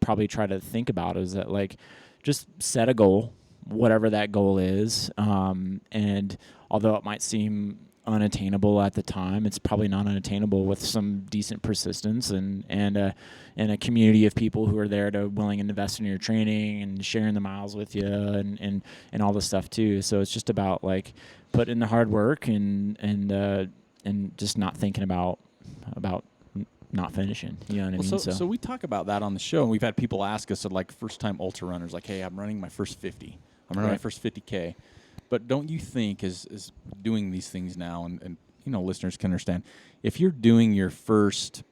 probably try to think about is that like just set a goal, whatever that goal is. And although it might seem unattainable at the time, it's probably not unattainable with some decent persistence and a community of people who are there to willing to invest in your training and sharing the miles with you and all this stuff too. So it's just about like put in the hard work and just not thinking about not finishing. You know what I mean? So we talk about that on the show, and we've had people ask us, like first-time ultra runners, like, "Hey, I'm running my first 50. I'm running my Right. first 50K." But don't you think, as doing these things now, and listeners can understand, if you're doing your first,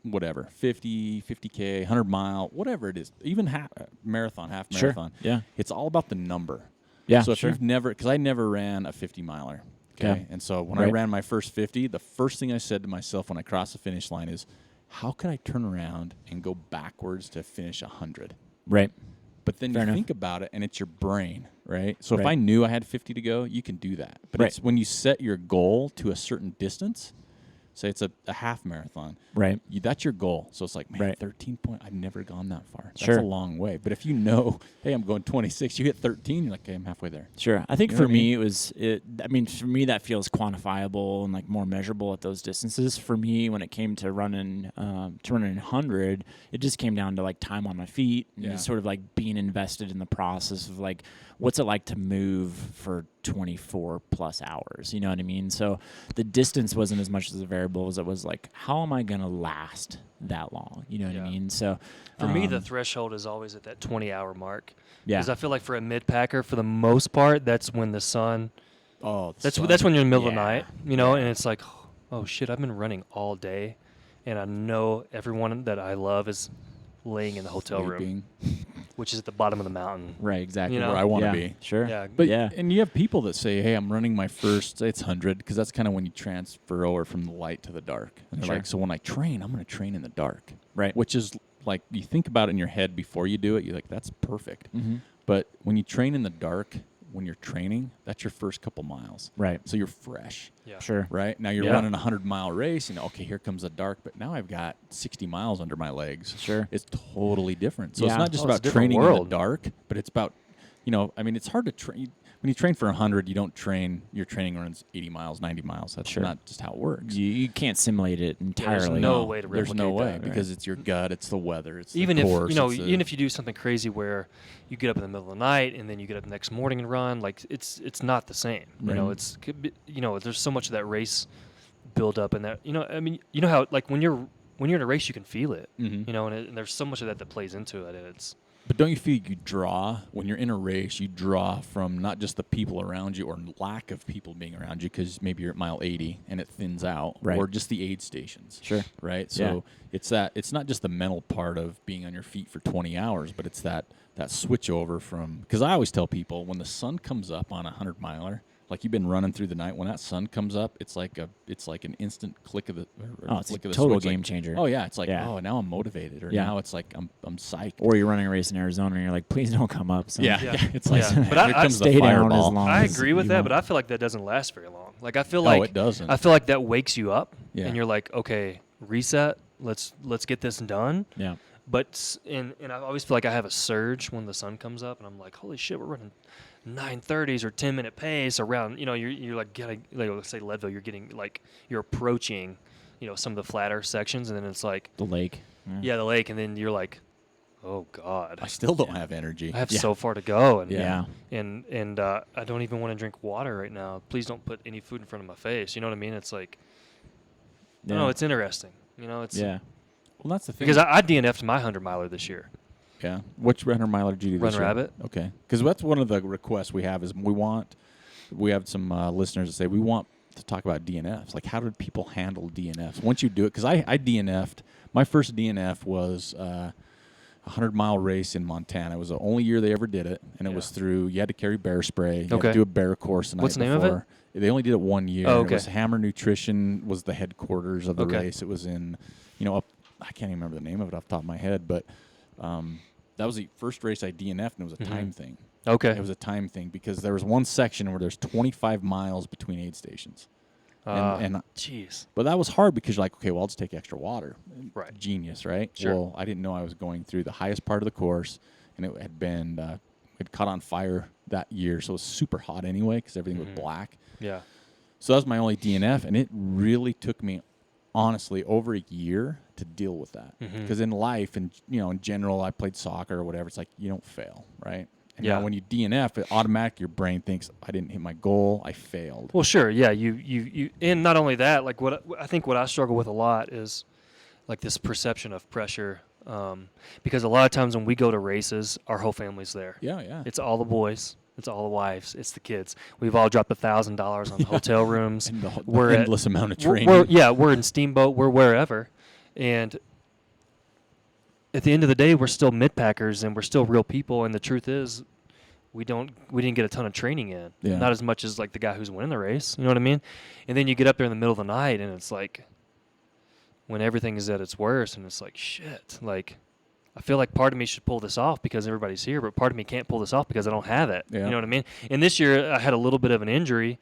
whatever, 50K, 100-mile, whatever it is, even half marathon, Sure. Yeah. it's all about the number. Yeah. So if sure. you've never, because I never ran a 50-miler, okay? Yeah. And so when I Right. ran my first 50, the first thing I said to myself when I crossed the finish line is, how can I turn around and go backwards to finish 100? Right. But then Fair you enough. think about it, and it's your brain, right? So if Right. I knew I had 50 to go, you can do that. But Right. it's when you set your goal to a certain distance, say it's a half marathon, Right. that's your goal. So it's like, man, Right. 13 point, I've never gone that far. That's Sure. a long way. But if you know, hey, I'm going 26, you hit 13, you're like, okay, I'm halfway there. Sure. I think You know for what I me, for me, that feels quantifiable and like more measurable at those distances. For me, when it came to running 100, it just came down to like time on my feet and Yeah. just sort of like being invested in the process of like, what's it like to move for 24 plus hours? You know what I mean? So the distance wasn't as much as a variable as it was like, how am I going to last that long? You know what I Yeah. mean? So For me, the threshold is always at that 20-hour mark. yeah. Because I feel like for a mid-packer, for the most part, that's when the sun. Oh, That's when you're in the middle of the Yeah. night, and it's like, oh shit, I've been running all day, and I know everyone that I love is laying in the hotel room, which is at the bottom of the mountain. Right, exactly. You know? where I want to Yeah, be. Sure. Yeah, But yeah. and you have people that say, "Hey, I'm running my first, say it's 100," because that's kind of when you transfer over from the light to the dark. And they're Sure. like, so when I train, I'm going to train in the dark, Right. which is like you think about it in your head before you do it. You're like, that's perfect. Mm-hmm. But when you train in the dark, when you're training, that's your first couple miles. Right. So you're fresh, Yeah. Sure. right? Now you're Yeah. running a 100-mile race. Okay, here comes the dark, but now I've got 60 miles under my legs. Sure. It's totally different. So Yeah. it's not just Oh, it's a about different training in the world. dark, but it's about, it's hard to train. when you train for 100, you don't train. Your training runs 80 miles, 90 miles. That's Sure. not just how it works. You can't simulate it entirely. There's no way to There's no replicate way that. because it's your gut, it's the weather, it's Even the if course. even if you do something crazy where you get up in the middle of the night and then you get up the next morning and run, like it's not the same. You know, Right. it's could be, there's so much of that race build up and that I mean, you know how like when you're in a race you can feel it. Mhm. And there's so much of that plays into it, and it's But don't you feel you draw when you're in a race? You draw from not just the people around you or lack of people being around you because maybe you're at mile 80 and it thins out, Right. or just the aid stations. Sure. Right. So it's not just the mental part of being on your feet for 20 hours, but it's that switch over from, because I always tell people when the sun comes up on a 100-miler, like you've been running through the night, when that sun comes up, it's like an instant click of the Oh, it's flick a of the total switch, like, game changer. oh yeah, it's like Yeah. oh, now I'm motivated, or Yeah. now it's like I'm psyched. Or you're running a race in Arizona and you're like, please don't come up. So yeah, Yeah. it's like Yeah. But here I comes the stay down fireball. as long I as agree with you that, want. but I feel like that doesn't last very long. Like I feel No, like it doesn't. I feel like that wakes you up, Yeah. and you're like, okay, reset. Let's get this done. Yeah. But and I always feel like I have a surge when the sun comes up, and I'm like, holy shit, we're running 9:30s or 10-minute pace around. You're like getting, like, let's say Leadville, you're approaching, some of the flatter sections, and then it's like, The lake. yeah, the lake, and then you're like, oh god, I still don't have energy. I have Yeah. so far to go, and Yeah. and I don't even want to drink water right now. Please don't put any food in front of my face. You know what I mean? It's like, Yeah. no, it's interesting. It's Yeah. Well, that's the thing. because I DNF'd my 100-miler this year. Yeah. Which 100-miler did you do this Run year? Rabbit. Okay. Because that's one of the requests we have is we have some listeners that say we want to talk about DNFs. Like, how did people handle DNFs? Once you do it, because I DNF'd. My first DNF was a 100-mile race in Montana. It was the only year they ever did it, and it Yeah. was through, you had to carry bear spray. You had Okay. to do a bear course the night What's the name of it? before. They only did it 1 year. Oh, and okay. It was Hammer Nutrition was the headquarters of the Okay. race. It was in, I can't even remember the name of it off the top of my head, but that was the first race I DNF'd, and it was a time thing. Okay. It was a time thing because there was one section where there's 25 miles between aid stations. Jeez. But that was hard because you're like, okay, well, I'll just take extra water. Right. Genius, right? Sure. Well, I didn't know I was going through the highest part of the course, and it had been it caught on fire that year, so it was super hot anyway because everything was black. Yeah. So that was my only DNF, and it really took me, honestly, over a year to deal with that. Because in life, and in general, I played soccer or whatever. It's like you don't fail, right? And Yeah. now when you DNF, it automatically your brain thinks I didn't hit my goal, I failed. Well, sure. Yeah. You and not only that, like what I struggle with a lot is like this perception of pressure. Because a lot of times when we go to races, our whole family's there. Yeah, yeah. It's all the boys. It's all the wives. It's the kids. We've all dropped $1,000 on hotel rooms. And the We're at- endless amount of We're- training. we're in Steamboat. We're wherever, and at the end of the day, we're still mid-packers and we're still real people. And the truth is, we didn't get a ton of training in. Yeah. Not as much as like the guy who's winning the race. You know what I mean? And then you get up there in the middle of the night, and it's like when everything is at its worst, and it's like shit. Like I feel like part of me should pull this off because everybody's here, but part of me can't pull this off because I don't have it. Yeah. You know what I mean? And this year I had a little bit of an injury.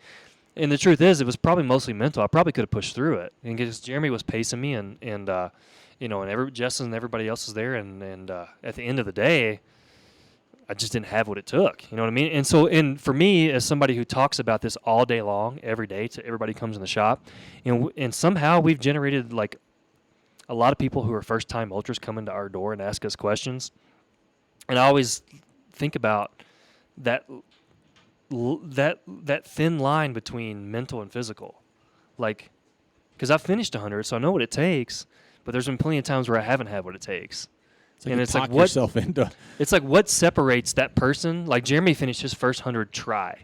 And the truth is, it was probably mostly mental. I probably could have pushed through it. And because Jeremy was pacing me, and Justin and everybody else was there. And at the end of the day, I just didn't have what it took. You know what I mean? And so, for me, as somebody who talks about this all day long, every day, to everybody who comes in the shop, and somehow we've generated like a lot of people who are first-time ultras come into our door and ask us questions. And I always think about that thin line between mental and physical. Like, because I've finished 100, so I know what it takes, but there's been plenty of times where I haven't had what it takes. It's like and you it's like talk what- yourself into. It's like what separates that person. Like Jeremy finished his first 100 try,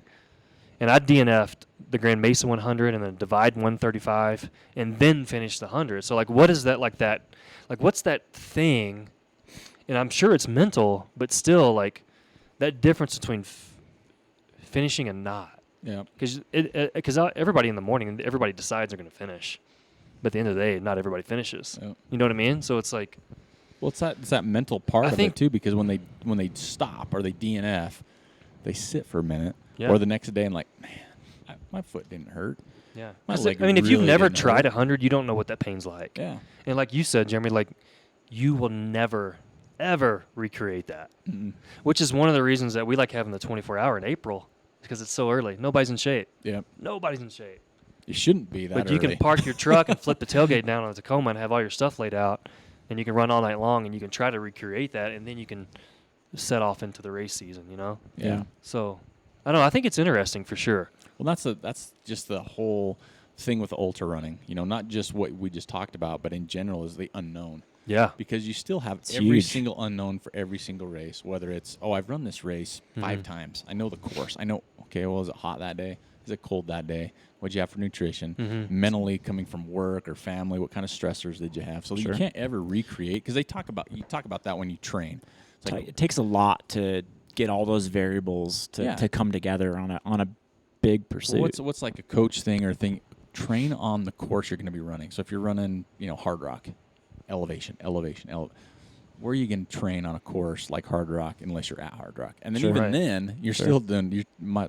and I DNF'd the Grand Mesa 100 and then Divide 135, and then finished the 100. So like, what is that like that? Like, what's that thing? And I'm sure it's mental, but still, like that difference between finishing and not. Yeah. Because everybody in the morning, everybody decides they're going to finish, but at the end of the day, not everybody finishes. Yep. You know what I mean? So it's like, Well, it's that mental part I of think- it too, because when they stop or they DNF, they sit for a minute, Yeah. or the next day and like, man, my foot didn't hurt. yeah. My I leg mean, if you've really never didn't tried hurt. 100, you don't know what that pain's like. Yeah. And like you said, Jeremy, like you will never, ever recreate that. Mm-mm. Which is one of the reasons that we like having the 24-hour in April, because it's so early. Nobody's in shape. Yeah. Nobody's in shape. You shouldn't be that But you early. can park your truck and flip the tailgate down on a Tacoma and have all your stuff laid out, and you can run all night long, and you can try to recreate that, and then you can set off into the race season, you know? Yeah. So, I don't know. I think it's interesting for sure. Well, that's just the whole thing with ultra running. You know, not just what we just talked about, but in general is the unknown. Yeah. Because you still have It's every huge. single unknown for every single race, whether it's, I've run this race 5 times. I know the course. I know, okay, well, is it hot that day? Is it cold that day? What'd you have for nutrition? Mentally, coming from work or family, what kind of stressors did you have? So you can't ever recreate, because you talk about that when you train. It's like, It takes a lot to get all those variables to come together on a big pursuit. what's like a coach thing or thing? Train on the course you're going to be running. So if you're running, Hard Rock, elevation. Where are you going to train on a course like Hard Rock unless you're at Hard Rock? And then Sure. even Right. then, you're still doing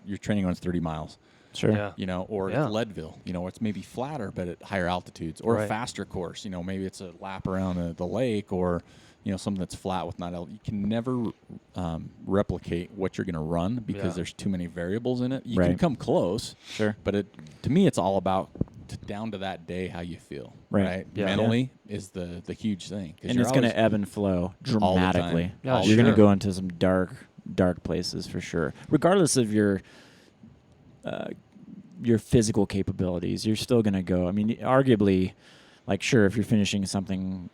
you're training on 30 miles. Sure. Yeah. Or Yeah. at Leadville, it's maybe flatter but at higher altitudes, or a Right. faster course. Maybe it's a lap around the lake, or something that's flat with not. You can never replicate what you're going to run because Yeah. there's too many variables in it. You Right. can come close, Sure. but to me, it's all about down to that day how you feel. Right. Yeah. Mentally is the huge thing, 'cause And you're it's going to always- ebb and flow All the dramatically. time. Yeah, You're going to sure. go into some dark places for sure. Regardless of your physical capabilities, you're still going to go. I mean, arguably, like, sure, if you're finishing something,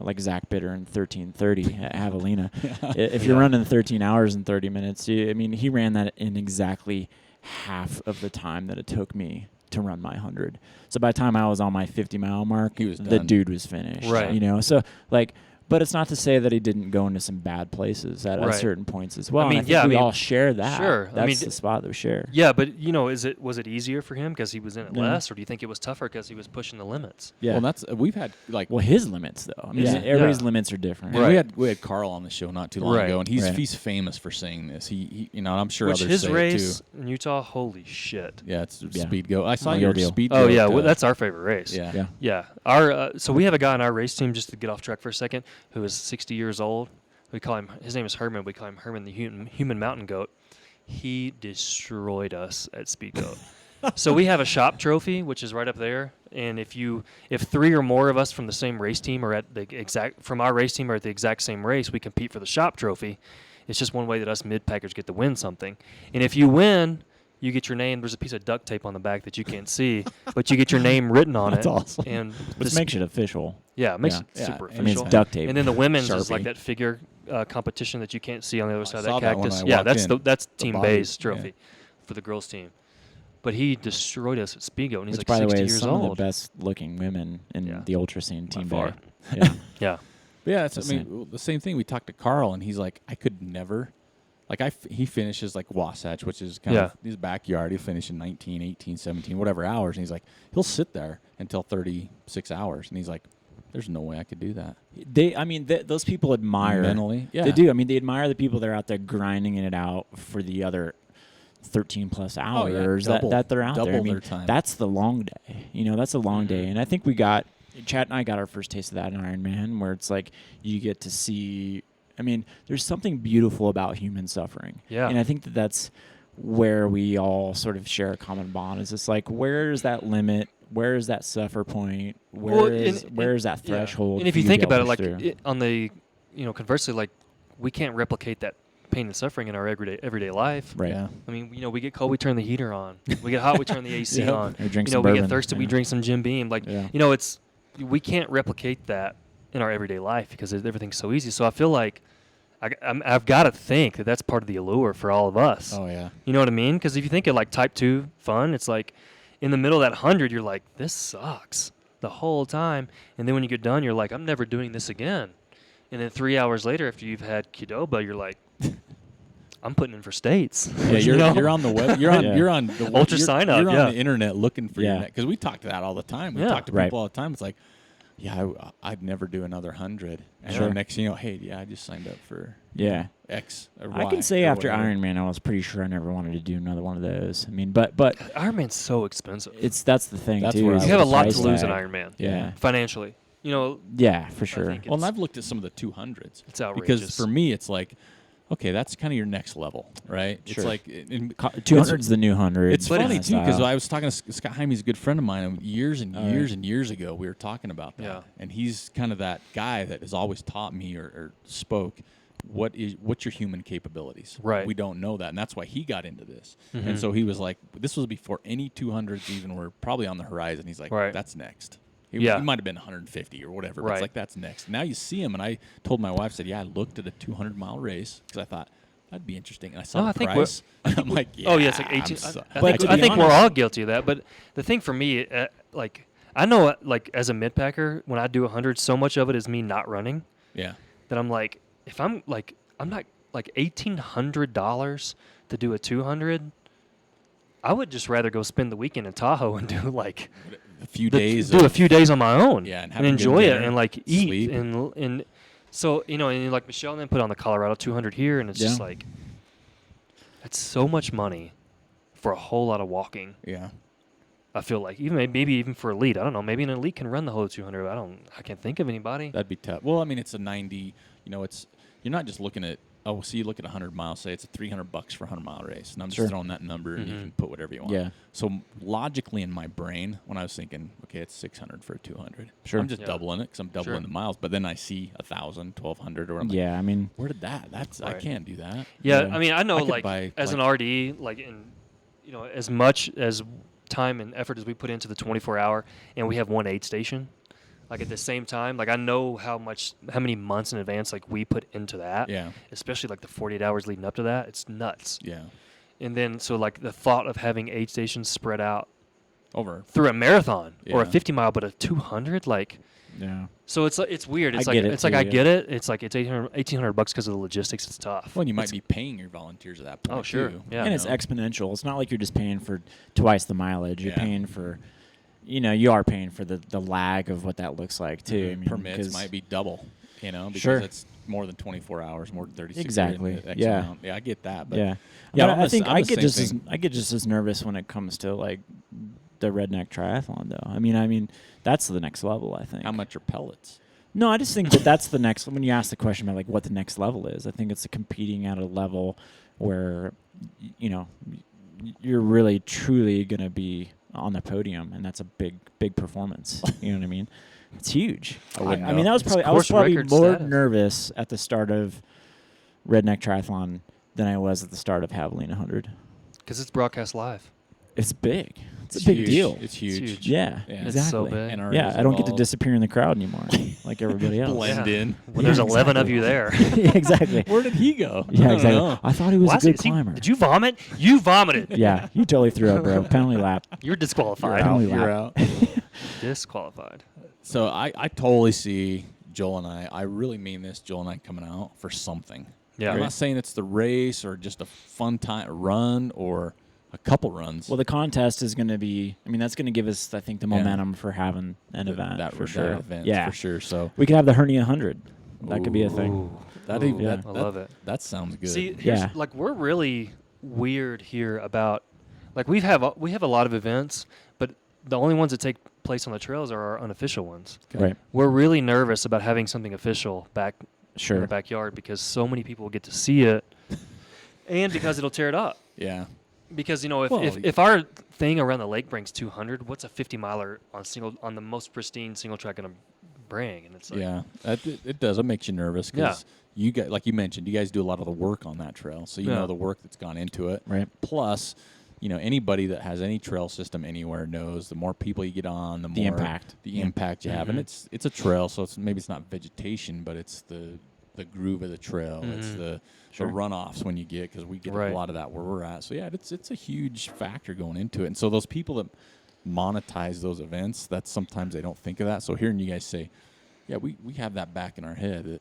like Zach Bitter in 13:30 at Javelina, if you're running 13 hours and 30 minutes, he ran that in exactly half of the time that it took me to run my 100. So by the time I was on my 50-mile mark, He was the done. dude was finished. Right. So like, but it's not to say that he didn't go into some bad places at Right. certain points as well. I mean, and I think we all share that. sure. I That's mean, the spot that we share. Yeah, but was it easier for him because he was in it No. less, or do you think it was tougher because he was pushing the limits? Yeah. Well, that's we've had like. Well, his limits though. I mean, Yeah. everybody's Yeah. limits are different. And Right. we had Carl on the show not too long Right. ago, and he's Right. famous for saying this. He I'm sure Which others his say race it too. in Utah, holy shit. Yeah, it's Yeah. Speed Goat. I saw Real your deal. Speed Oh Goat. yeah, well, that's our favorite race. yeah. Yeah. Yeah. Our so we have a guy on our race team, just to get off track for a second, who is 60 years old. We call him. His name is Herman. We call him Herman the human mountain goat. He destroyed us at Speed Goat. So we have a shop trophy, which is right up there. And if 3 or more of us from the same race team are at the exact same race, we compete for the shop trophy. It's just one way that us mid-packers get to win something. And if you win, you get your name. There's a piece of duct tape on the back that you can't see, but you get your name written on That's it. awesome. And Which makes it official. yeah, it makes Yeah. it Yeah, super I I mean, official. it's duct tape. And then the women's is Sharpie. like that figure competition that you can't see on the other side of saw that that when cactus. I Yeah, walked that's in. Team body, Bay's yeah. trophy for the girls team. But he destroyed us at Speed Goat, and he's Which, like by the 60 way, is years some of old. the best looking women in Yeah. the ultra scene. Team far. Bay. Yeah. Yeah, But yeah, Just the same thing. We talked to Carl, and he's like, I could never. Like, he finishes like Wasatch, which is kind of his backyard. He'll finish in 19, 18, 17, whatever hours. And he's like, he'll sit there until 36 hours. And he's like, there's no way I could do that. Those people admire Mentally, yeah. They do. I mean, they admire the people that are out there grinding it out for the other 13 plus hours double- that they're out there. I double mean, their time. that's the long day. That's a long day. And I think Chad and I got our first taste of that in Ironman, where it's like you get to see. I mean, there's something beautiful about human suffering. Yeah. And I think that's where we all sort of share a common bond. Is it's like, where is that limit? Where is that suffer point? Where is that yeah. threshold? And if for you to think be able about to it, push like through? on the, conversely, like we can't replicate that pain and suffering in our everyday life. Right. Yeah. I mean, we get cold, we turn the heater on. We get hot, we turn the AC Yep. on. Or drink we some get bourbon, thirsty, we yeah. drink some Jim Beam. Like, Yeah. we can't replicate that in our everyday life because everything's so easy. So I feel like I've got to think that that's part of the allure for all of us. Oh, yeah. You know what I mean? Because if you think of like type 2 fun, it's like in the middle of that 100, you're like, this sucks the whole time. And then when you get done, you're like, I'm never doing this again. And then 3 hours later, after you've had Qdoba, you're like, I'm putting in for states. Yeah, you're on the web. You're on Yeah. you're on the web, Ultra you're, sign up, You're yeah. on the internet looking for your Yeah. net because we talk to that all the time. We Yeah. talk to Right. people all the time. It's like, yeah, I'd never do another 100. And Sure. then next thing you know, hey, yeah, I just signed up for Yeah. X or I Y can say or after whatever. Ironman, I was pretty sure I never wanted to do another one of those. I mean, but Ironman's so expensive. that's the thing That's too. where is I You have a the lot to price lose in tag. Ironman Yeah. financially. Yeah, for sure. think Well, and it's- I've looked at some of the 200s. It's outrageous. Because for me, it's like, okay, that's kind of your next level, right? Sure. It's like 200's the new 100. It's funny too because style. I was talking to Scott Hyme's a good friend of mine, and years and Oh, years right. and years ago we were talking about that. Yeah. And he's kind of that guy that has always taught me or spoke what's your human capabilities. Right. We don't know that, and that's why he got into this. Mm-hmm. And so he was like, this was before any 200s even were probably on the horizon. He's like, Right. that's next. He Yeah. might have been 150 or whatever, but Right. it's like that's next. Now you see him, and I told my wife, said, yeah, I looked at a 200-mile race because I thought that'd be interesting. And I saw No, I the think price. And I'm like, yeah, Oh yeah, it's like I'm 18. so- I But think, to I be think we're honest- all guilty of that. But the thing for me, like I know, like as a mid-packer, when I do 100, so much of it is me not running yeah. that I'm like, if I'm not like $1,800 to do a 200. I would just rather go spend the weekend in Tahoe and do like A few days. do a of- few days on my own. Yeah, and and have a good enjoy it dinner, and like eat sleep. and so and like Michelle and then put on the Colorado 200 here, and it's just Yeah. like that's so much money for a whole lot of walking. Yeah. I feel like maybe even for elite, I don't know. Maybe an elite can run the whole 200. I can't think of anybody. That'd be tough. Well, I mean, it's a 90. You know, you're not just looking at. Oh, so you look at 100 miles. Say it's $300 for a 100-mile race, and I'm Sure. just throwing that number, and you Mhm. can put whatever you want. Yeah. So logically, in my brain, when I was thinking, okay, it's 600 for a 200. Sure. I'm just Yeah. doubling it because I'm doubling Sure. the miles. But then I see 1,000, 1,200, or I'm like, Yeah, I mean, where did that? I Right. can't do that. Yeah, Yeah. I mean, I know I could like buy, as an like- RD, like in as much as time and effort as we put into the 24-hour, and we have one aid station. Like at the same time, like I know how many months in advance like we put into that. Yeah. Especially like the 48 hours leading up to that, it's nuts. Yeah. And then so like the thought of having aid stations spread out Over. through a marathon or a Yeah. 50-mile, but a 200, like. yeah. So it's weird. It's I like get it it's like too, I yeah. get it. It's like it's $1,800 because of the logistics. It's tough. Well, and you might It's- be paying your volunteers at that point. Oh, sure. too, Yeah. And it's you know? exponential. It's not like you're just paying for twice the mileage. You're Yeah. paying for, you are paying for the lag of what that looks like too. I mean, Permits 'cause- might be double, because Sure. it's more than 24 hours, more than 36. Exactly. X Yeah. amount. Yeah, I get that. But yeah, but yeah. I'm I the think I'm I the get same just as thing. I get just as nervous when it comes to like the redneck triathlon, though. I mean, that's the next level. I think. How much are pellets? No, I just think that's the next. When you ask the question about like what the next level is, I think it's competing at a level where, you're really truly going to be on the podium, and that's a big performance. You know what I mean? It's huge. I wouldn't I mean, know. that was It's probably I was course probably record more status. nervous at the start of Redneck Triathlon than I was at the start of Javelina 100. Because it's broadcast live. It's big. It's a big huge. deal. It's huge. huge. Yeah, Yeah. It's exactly. so big. NRA Yeah, is I don't get to involved. disappear in the crowd anymore like everybody else. Blend Yeah. in. When there's Yeah, 11 of exactly. you there. Yeah, exactly. Where did he go? Yeah, I don't exactly. know. I thought he was Why a is he- good climber. Did you vomit? You vomited. Yeah, you totally threw up, bro. Penalty lap. You're disqualified. You're out. Penalty You're lap. out. Disqualified. So I totally see Joel and I really mean this, Joel and I coming out for something. Yeah. I'm not saying it's the race or just a fun time run or a couple runs. Well, the contest is going to be. I mean, that's going to give us, I think, the Yeah. momentum for having an event that for sure. event Yeah, for sure. So we could have the Hernia 100. That could be a thing. Ooh. that Ooh, even Yeah. that, I that- love it. That sounds good. See, here's, Yeah. like we're really weird here about, like we have a lot of events, but the only ones that take place on the trails are our unofficial ones. Right. We're really nervous about having something official back in Sure. the backyard because so many people will get to see it, and because it'll tear it up. yeah. Because if, Well, if our thing around the lake brings 200, what's a 50-miler on the most pristine single track gonna bring? And it's like, Yeah, it does. It makes you nervous because you guys, like you mentioned, you guys do a lot of the work on that trail, so you Yeah. know the work that's gone into it. Right. Plus, anybody that has any trail system anywhere knows the more people you get on, the The more impact. the Yeah. impact you have, and Mhm. it's a trail, so maybe it's not vegetation, but it's the groove of the trail. It's Mhm. the Sure. runoffs when you get, because we get Right. a lot of that where we're at. So yeah, it's a huge factor going into it. And so those people that monetize those events, that's sometimes they don't think of that. So hearing you guys say, yeah, we have that back in our head.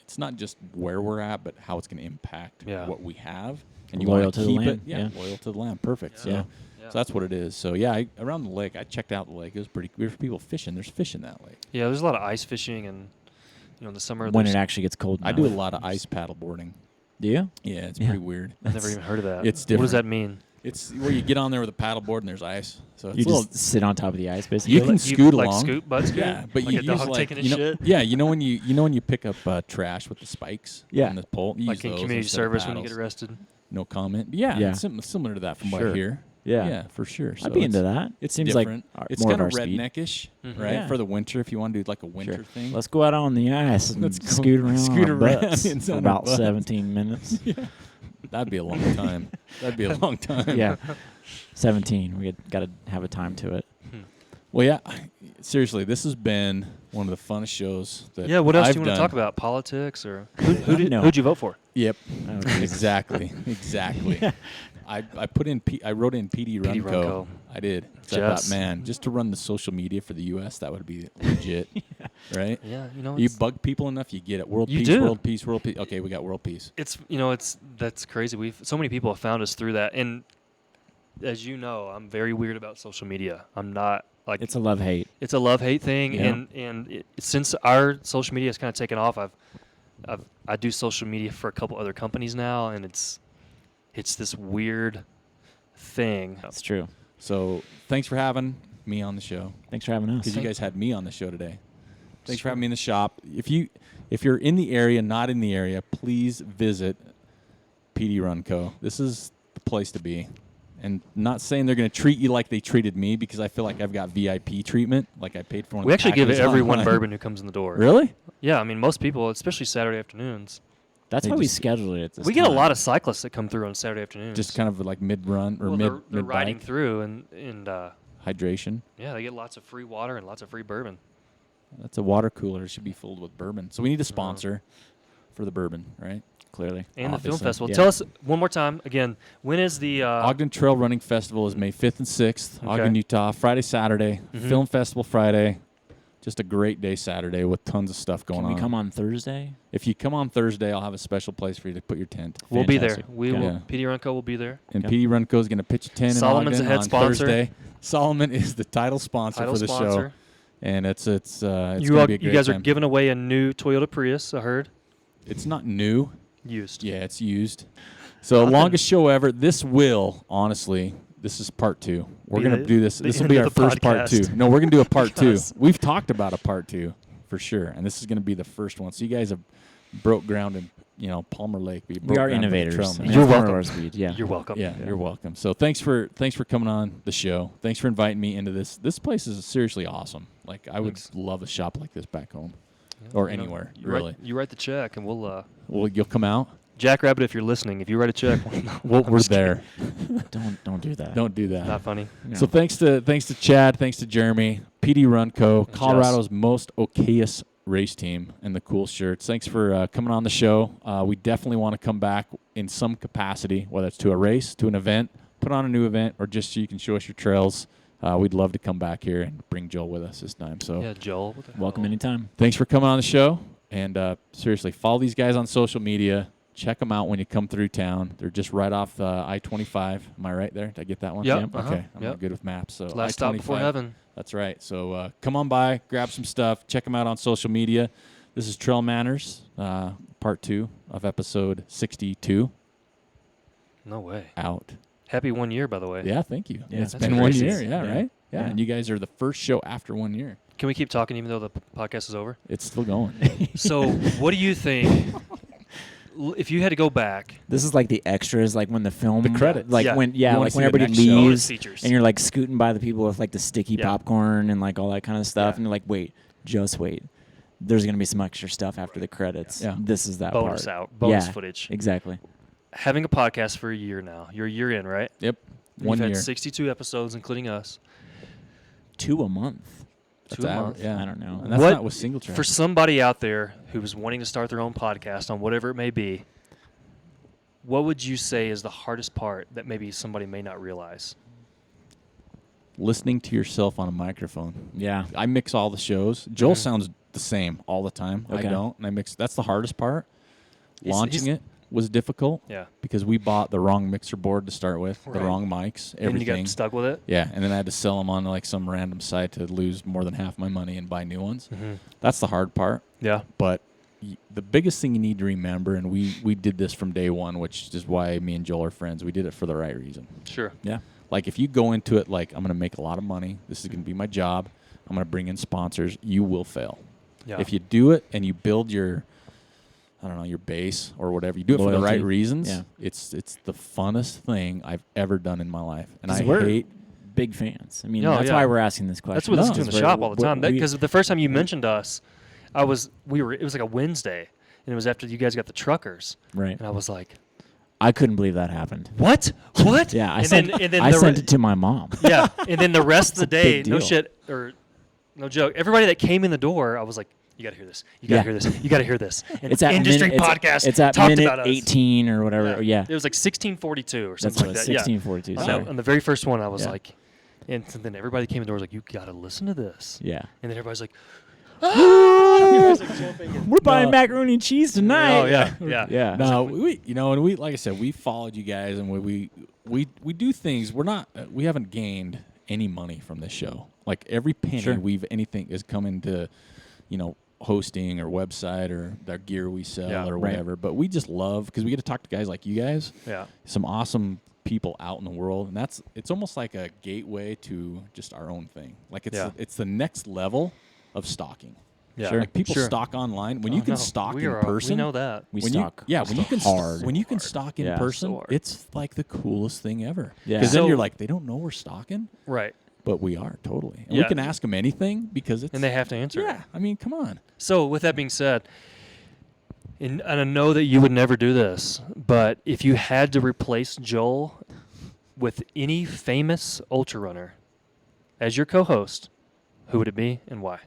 It's not just where we're at, but how it's going to impact Yeah. what we have. And you Loyal want to the keep land, it. Yeah, yeah. loyal to the land. Perfect. So, Yeah. Yeah. so that's what it is. So yeah, around the lake, I checked out the lake. It was pretty weird for people fishing. There's fish in that lake. Yeah, there's a lot of ice fishing, and in the summer. When there's- it actually gets cold. I do a enough. lot of ice paddle boarding. Do you? Yeah, it's Yeah. pretty weird. I've never even heard of that. It's What does different. that mean? It's where you get on there with a paddleboard and there's ice. So it's You a little, just sit on top of the ice, basically. you can scoot like along. scoot, butt scoot? Yeah, but like you a use dog like taking a you know, shit? yeah, you know when you pick up trash with the spikes Yeah. on the pole. You Like use in those community instead of service when you get paddles. arrested. No comment. But yeah, Yeah. it's similar to that from what I Sure. hear. Yeah. Yeah, for sure. So I'd be into it's- that. It's Seems different. like It's more kind of of our speed. redneckish, Mhm. right? Yeah. For the winter, if you want to do like a winter Sure. thing. Let's go out on the ice and Let's go scoot around scoot on our around butts in for our about butts. 17 minutes. That'd be a long time. That'd be a long time. Yeah. 17. We got to have a time to it. Well, yeah. Seriously, this has been one of the funnest shows that Yeah, what else I've do you want done. to talk about? Politics or who'd No. you vote for? Yep. Oh, geez. Exactly. Exactly. I put in I wrote in PD PD Runco. Runco. I did. So I thought, Jess. man, just to run the social media for the U.S., that would be legit, right? Yeah, you know, You it's, bug people enough, you get it. World You peace, do. world peace, world peace. Okay, we got world peace. it's that's crazy. So many people have found us through that, and as you know, I'm very weird about social media. I'm not like It's a love-hate. it's a love-hate thing, Yeah. and since our social media has kind of taken off, I do social media for a couple other companies now, and it's this weird thing. That's true. So thanks for having me on the show, Thanks for having us. because you guys had me on the show today. Thanks for having me in the shop. If you're in the area, not in the area, please visit PD Runco. This is the place to be. And not saying they're going to treat you like they treated me, because I feel like I've got VIP treatment, like I paid for one. We of the actually give packages everyone online. bourbon who comes in the door. Really? Yeah, I mean, most people, especially Saturday afternoons. That's They why we just- scheduled it at this We get a time. lot of cyclists that come through on Saturday afternoons. Just kind of like mid-run or well, mid they're riding mid-bike through, and hydration. yeah, they get lots of free water and lots of free bourbon. That's a water cooler. It should be filled with bourbon. So we need a sponsor for the bourbon, right? Clearly. And the film Obviously, festival. yeah. Tell us one more time again. When is the Ogden Trail Running Festival is May 5th and 6th, Okay. Ogden, Utah. Friday, Saturday. Mhm. Film Festival Friday. Just a great day Saturday with tons of stuff going Can on. we come on Thursday? If you come on Thursday, I'll have a special place for you to put your tent. We'll be there. Fantastic. We Okay. will. Yeah. PD Runco will be there. And Okay. PD Runco is going to pitch a tent Solomon's in the Ogden head on sponsor. Thursday. Solomon is the title sponsor Title for the sponsor. show, and it's You gonna be a great guys are time. giving away a new Toyota Prius. I heard It's not new. used. Yeah, it's used. So Nothing. longest show ever. This is part 2. We're Be going to the- do this. the This will end be of our the first part 2. podcast. No, we're going to do a part 2. Because- We've talked about a part 2 for sure, and this is going to be the first one. So you guys have broke ground in, Palmer Lake. We broke are ground with the innovators. trail I mean, man. You're that's one of welcome. our speed. Yeah. You're welcome. Yeah, you're welcome. So thanks for coming on the show. Thanks for inviting me into this. This place is seriously awesome. Like I would Thanks. love a shop like this back home, Yeah, or you know, anywhere, you really. you write the check, and we'll Well, you'll come out. Jackrabbit, if you're listening, if you write a check, We're I'm just there. Don't do that. Don't do that. Not funny. No. So thanks to Chad, thanks to Jeremy, PD Runco, Jess. Colorado's most okayest race team, and the cool shirts. Thanks for coming on the show. We definitely want to come back in some capacity, whether it's to a race, to an event, put on a new event, or just so you can show us your trails. We'd love to come back here and bring Joel with us this time. So Yeah, Joel. What the Welcome hell? anytime. thanks for coming on the show. And seriously, follow these guys on social media. Check them out when you come through town. They're just right off I-25. Am I right there? Did I get that one? Yep, Okay. uh-huh, I'm yep. not good with maps. So Last stop before I-25. heaven. That's right. So come on by, grab some stuff, check them out on social media. This is Trail Manners, part 2 of episode 62. No way. Out. Happy 1 year, by the way. Yeah, thank you. Yeah, It's that's been 1 crazy. year. Yeah, Yeah. right? Yeah, Yeah. and you guys are the first show after 1 year. Can we keep talking even though the podcast is over? It's still going. So, what do you think? If you had to go back, This is like the extras, like when the film, The credits. like Yeah. when You wanna like see when the everybody next show. bonus leaves, features. and you're like scooting by the people with like the sticky Yeah. popcorn and like all that kind of stuff, Yeah. and you're like, wait, just wait. There's gonna be some extra stuff after the credits. Yeah. This is that bonus part. out, bonus Yeah. footage. Exactly. Having a podcast for a year now. You're a year in, right? Yep. You've 1 had year. 62 episodes, including us. 2 a month. That's 2 a out, month. Yeah. I don't know. And that's What- not with single track. For somebody out there who's wanting to start their own podcast on whatever it may be, what would you say is the hardest part that maybe somebody may not realize? Listening to yourself on a microphone. Yeah. I mix all the shows. Joel Mhm. sounds the same all the time. Okay. I don't. And I mix. That's the hardest part. He's- Launching he's- it was difficult Yeah. because we bought the wrong mixer board to start with, the Right. wrong mics, And you everything. got stuck with it? Yeah, and then I had to sell them on like some random site to lose more than half my money and buy new ones. Mm-hmm. That's the hard part. Yeah. But the biggest thing you need to remember, and we did this from day one, which is why me and Joel are friends. We did it for the right reason. Sure. Yeah. Like if you go into it like I'm going to make a lot of money, this is going to be my job, I'm going to bring in sponsors, you will fail. Yeah. If you do it and you build your, I don't know, your base or whatever, you do it for the right Loyalty. reasons. Yeah. It's the funnest thing I've ever done in my life, and I 'Cause we're hate. big fans. I mean, No, that's yeah. why we're asking this question. That's what this is No, in the we're- shop all the time. we- Because the first time you mentioned us, it was like a Wednesday, and it was after you guys got the truckers, right. and I was like, I couldn't believe that happened. what? What? Yeah, I and sent, then, and then I the sent re- it to my mom. Yeah, and then the rest of the That's a day, big no deal. shit, or no joke, everybody that came in the door, I was like, you got to hear this. You got to Yeah. hear this. You got to hear this. And It's at Industry minute, Podcast It's at talked minute about us. 18 or whatever. Yeah. It was like 1642 or That's something what like it that. was, Yeah. 1642. On Sorry. the very first one, I was Yeah. like, and so then everybody came in the door was like, you got to listen to this. Yeah. And then everybody's like, everybody's like jumping in. We're buying macaroni and cheese tonight. Oh, yeah. Yeah. Yeah. No, we and we like I said, we followed you guys, and we do things. We're not, we haven't gained any money from this show. Like every penny Sure. anything is come into, hosting or website or the gear we sell Yeah, or right. whatever. But we just love because we get to talk to guys like you guys, Yeah. some awesome people out in the world, and it's almost like a gateway to just our own thing. Like it's the next level of stalking. Yeah. Sure. Like people Sure. stock online when Oh, you can no, stalk we in are- person. We know that. We when stock. when you can hard. when you can stalk in Yeah. person, So hard. it's like the coolest thing ever. Yeah. Because then So- you're like, they don't know we're stalking, Right. but we are totally, and Yeah. we can ask them anything because it's And they have to answer. yeah. I mean, come on. So with that being said, and I know that you would never do this, but if you had to replace Joel with any famous ultra runner as your co-host, who would it be and why?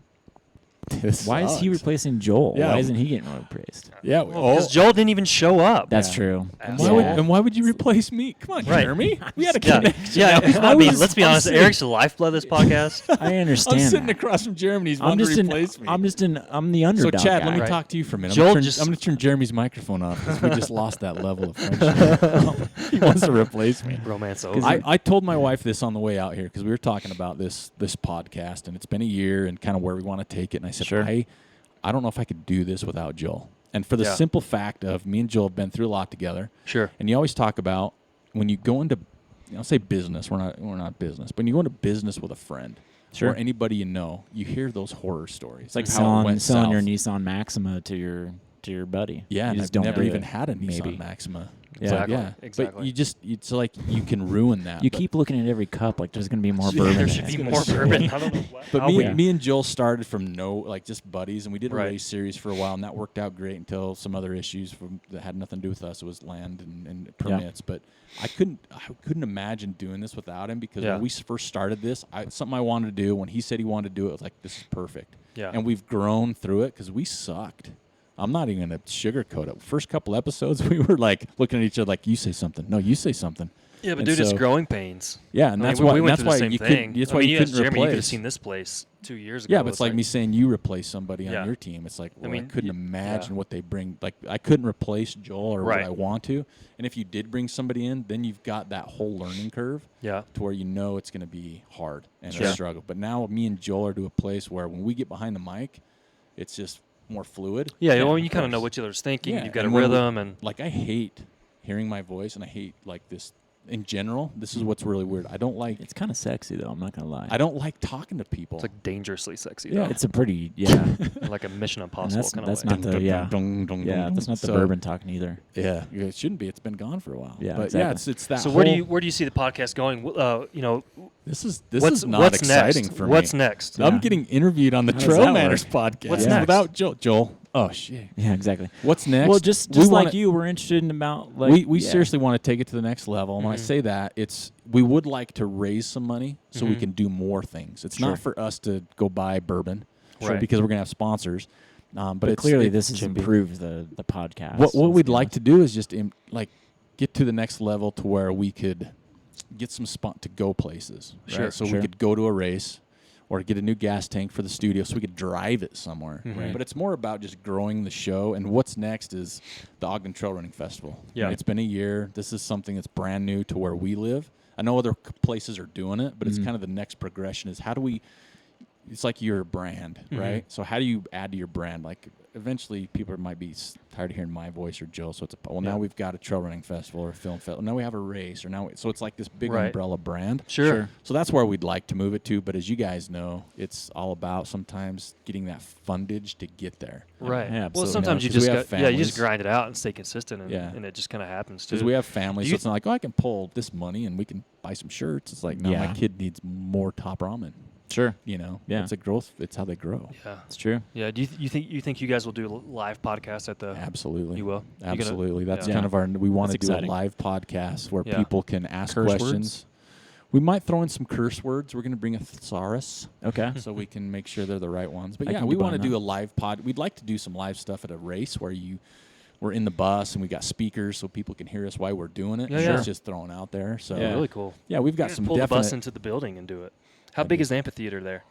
Why is he replacing Joel? Yeah. Why isn't he getting replaced? Yeah. Because Joel didn't even show up. That's Yeah. true. and Yeah. why would you replace me? Come on, Right. Jeremy. We had a Yeah, connection. yeah. I mean, let's be I'm honest. sitting- Eric's the lifeblood of this podcast. I I'm understand. sitting that. across from Jeremy. He's I'm wanting just to an. replace me. I'm the underdog. So Chad, guy. let me Right. talk to you for a minute. Joel I'm going just- to turn Jeremy's microphone off because we just lost that level of friendship. He wants to replace me. Romance over. I told my wife this on the way out here because we were talking about this podcast, and it's been a year and kind of where we want to take it. And I said, Sure. I don't know if I could do this without Joel. And for the Yeah. simple fact of me and Joel have been through a lot together. Sure. And you always talk about when you go into, say business. We're not business, but when you go into business with a friend Sure. or anybody you know, you hear those horror stories. It's like how it selling, went selling your south. Nissan Maxima to your buddy. Yeah, you and just I've don't never do even it. had a Nissan Maybe. Maxima. Yeah. Exactly. Yeah, Exactly. but it's like you can ruin that. You but- keep looking at every cup like there's going to be more Yeah, bourbon. there in should it. be more bourbon. I don't know. But how me, we- Yeah. me and Joel started from just buddies, and we did a Right. race series for a while, and that worked out great until some other issues that had nothing to do with us. It was land and permits. But I couldn't imagine doing this without him because Yeah. when we first started this, something I wanted to do. When he said he wanted to do it, I was like, this is perfect. Yeah. And we've grown through it because we sucked. I'm not even going to sugarcoat it. First couple episodes, we were like looking at each other like, you say something. No, you say something. Yeah, but And dude, it's so- growing pains. Yeah, and I that's mean, why we went that's through why the same you thing. couldn't. That's I why mean, you as couldn't Jeremy, you could have replace. seen this place 2 years ago. Yeah, but it's like me saying you replace somebody on Yeah. your team. It's like, well, I mean, couldn't y- imagine yeah. what they bring. Like, I couldn't replace Joel or Right. what I want to. And if you did bring somebody in, then you've got that whole learning curve Yeah. to where you know it's going to be hard and Sure. a struggle. But now me and Joel are to a place where when we get behind the mic, it's just more fluid. Yeah, And well, of you kind of know course- what the other's thinking. Yeah, You've got a and when we- rhythm, and Like, I hate hearing my voice, and I hate like this in general. This is what's really weird. I don't like. It's kind of sexy though. I'm not going to lie. I don't like talking to people. it's like dangerously sexy. Yeah. Though. It's a pretty yeah. like a Mission And Impossible that's kind that's of way. not the yeah. Dun, Yeah, that's not the So- bourbon talking either. Yeah, it shouldn't be. It's been gone for a while. Yeah, but exactly. yeah, it's that. So whole, where do you see the podcast going? This is what's not what's exciting next? for what's me. next? Yeah. I'm getting interviewed on the How does Trail that Manners work? podcast. What's next? Without Joel. Oh shit. Yeah, exactly. What's next? Well, just We like wanna- you, we're interested in about like we yeah. seriously want to take it to the next level. And when I Mhm. say that, we would like to raise some money so we Mhm. can do more things. It's Sure. not for us to go buy bourbon, Right. because we're gonna have sponsors. But But it's, clearly, it this has should be- improved the podcast. What we'd like to do is just get to the next level to where we could get some spot to go places. Right? Sure, So sure. we could go to a race or get a new gas tank for the studio so we could drive it somewhere. Mhm. Right? But it's more about just growing the show. And what's next is the Ogden Trail Running Festival. Yeah. It's been a year. This is something that's brand new to where we live. I know other places are doing it, but it's Mhm. kind of the next progression is how do we it's like your brand, Mhm. right? So how do you add to your brand? Like eventually people might be tired of hearing my voice or Joe. So it's now we've got a trail running festival or a film festival. Now we have a race, or so it's like this big Right. umbrella brand. Sure. So that's where we'd like to move it to. But as you guys know, it's all about sometimes getting that fundage to get there. Right. Yeah, Well, absolutely. sometimes You you know, 'cause just we have you just families. grind it out and stay consistent, and, Yeah. and it just kind of happens too. Because we have families, Do so you- it's not like, I can pull this money and we can buy some shirts. It's like, no, my Yeah. kid needs more Top Ramen. Sure. Yeah. It's a growth. It's how they grow. Yeah. It's true. Yeah. Do you think you guys will do a live podcast at the? Absolutely. You will? You gonna- Absolutely. That's yeah. kind of we want to That's do exciting. a live podcast where Yeah. people can ask Curse questions. words? We might throw in some curse words. We're going to bring a thesaurus Okay. so we can make sure they're the right ones. But I yeah, can we get want to behind do that. a live pod. We'd like to do some live stuff at a race where we're in the bus and we got speakers so people can hear us while we're doing it. Yeah, It's yeah. just thrown out there. So Yeah. Really cool. yeah, we've You got just some pull the definite. bus into the building and do it. How That'd big be- is the amphitheater there?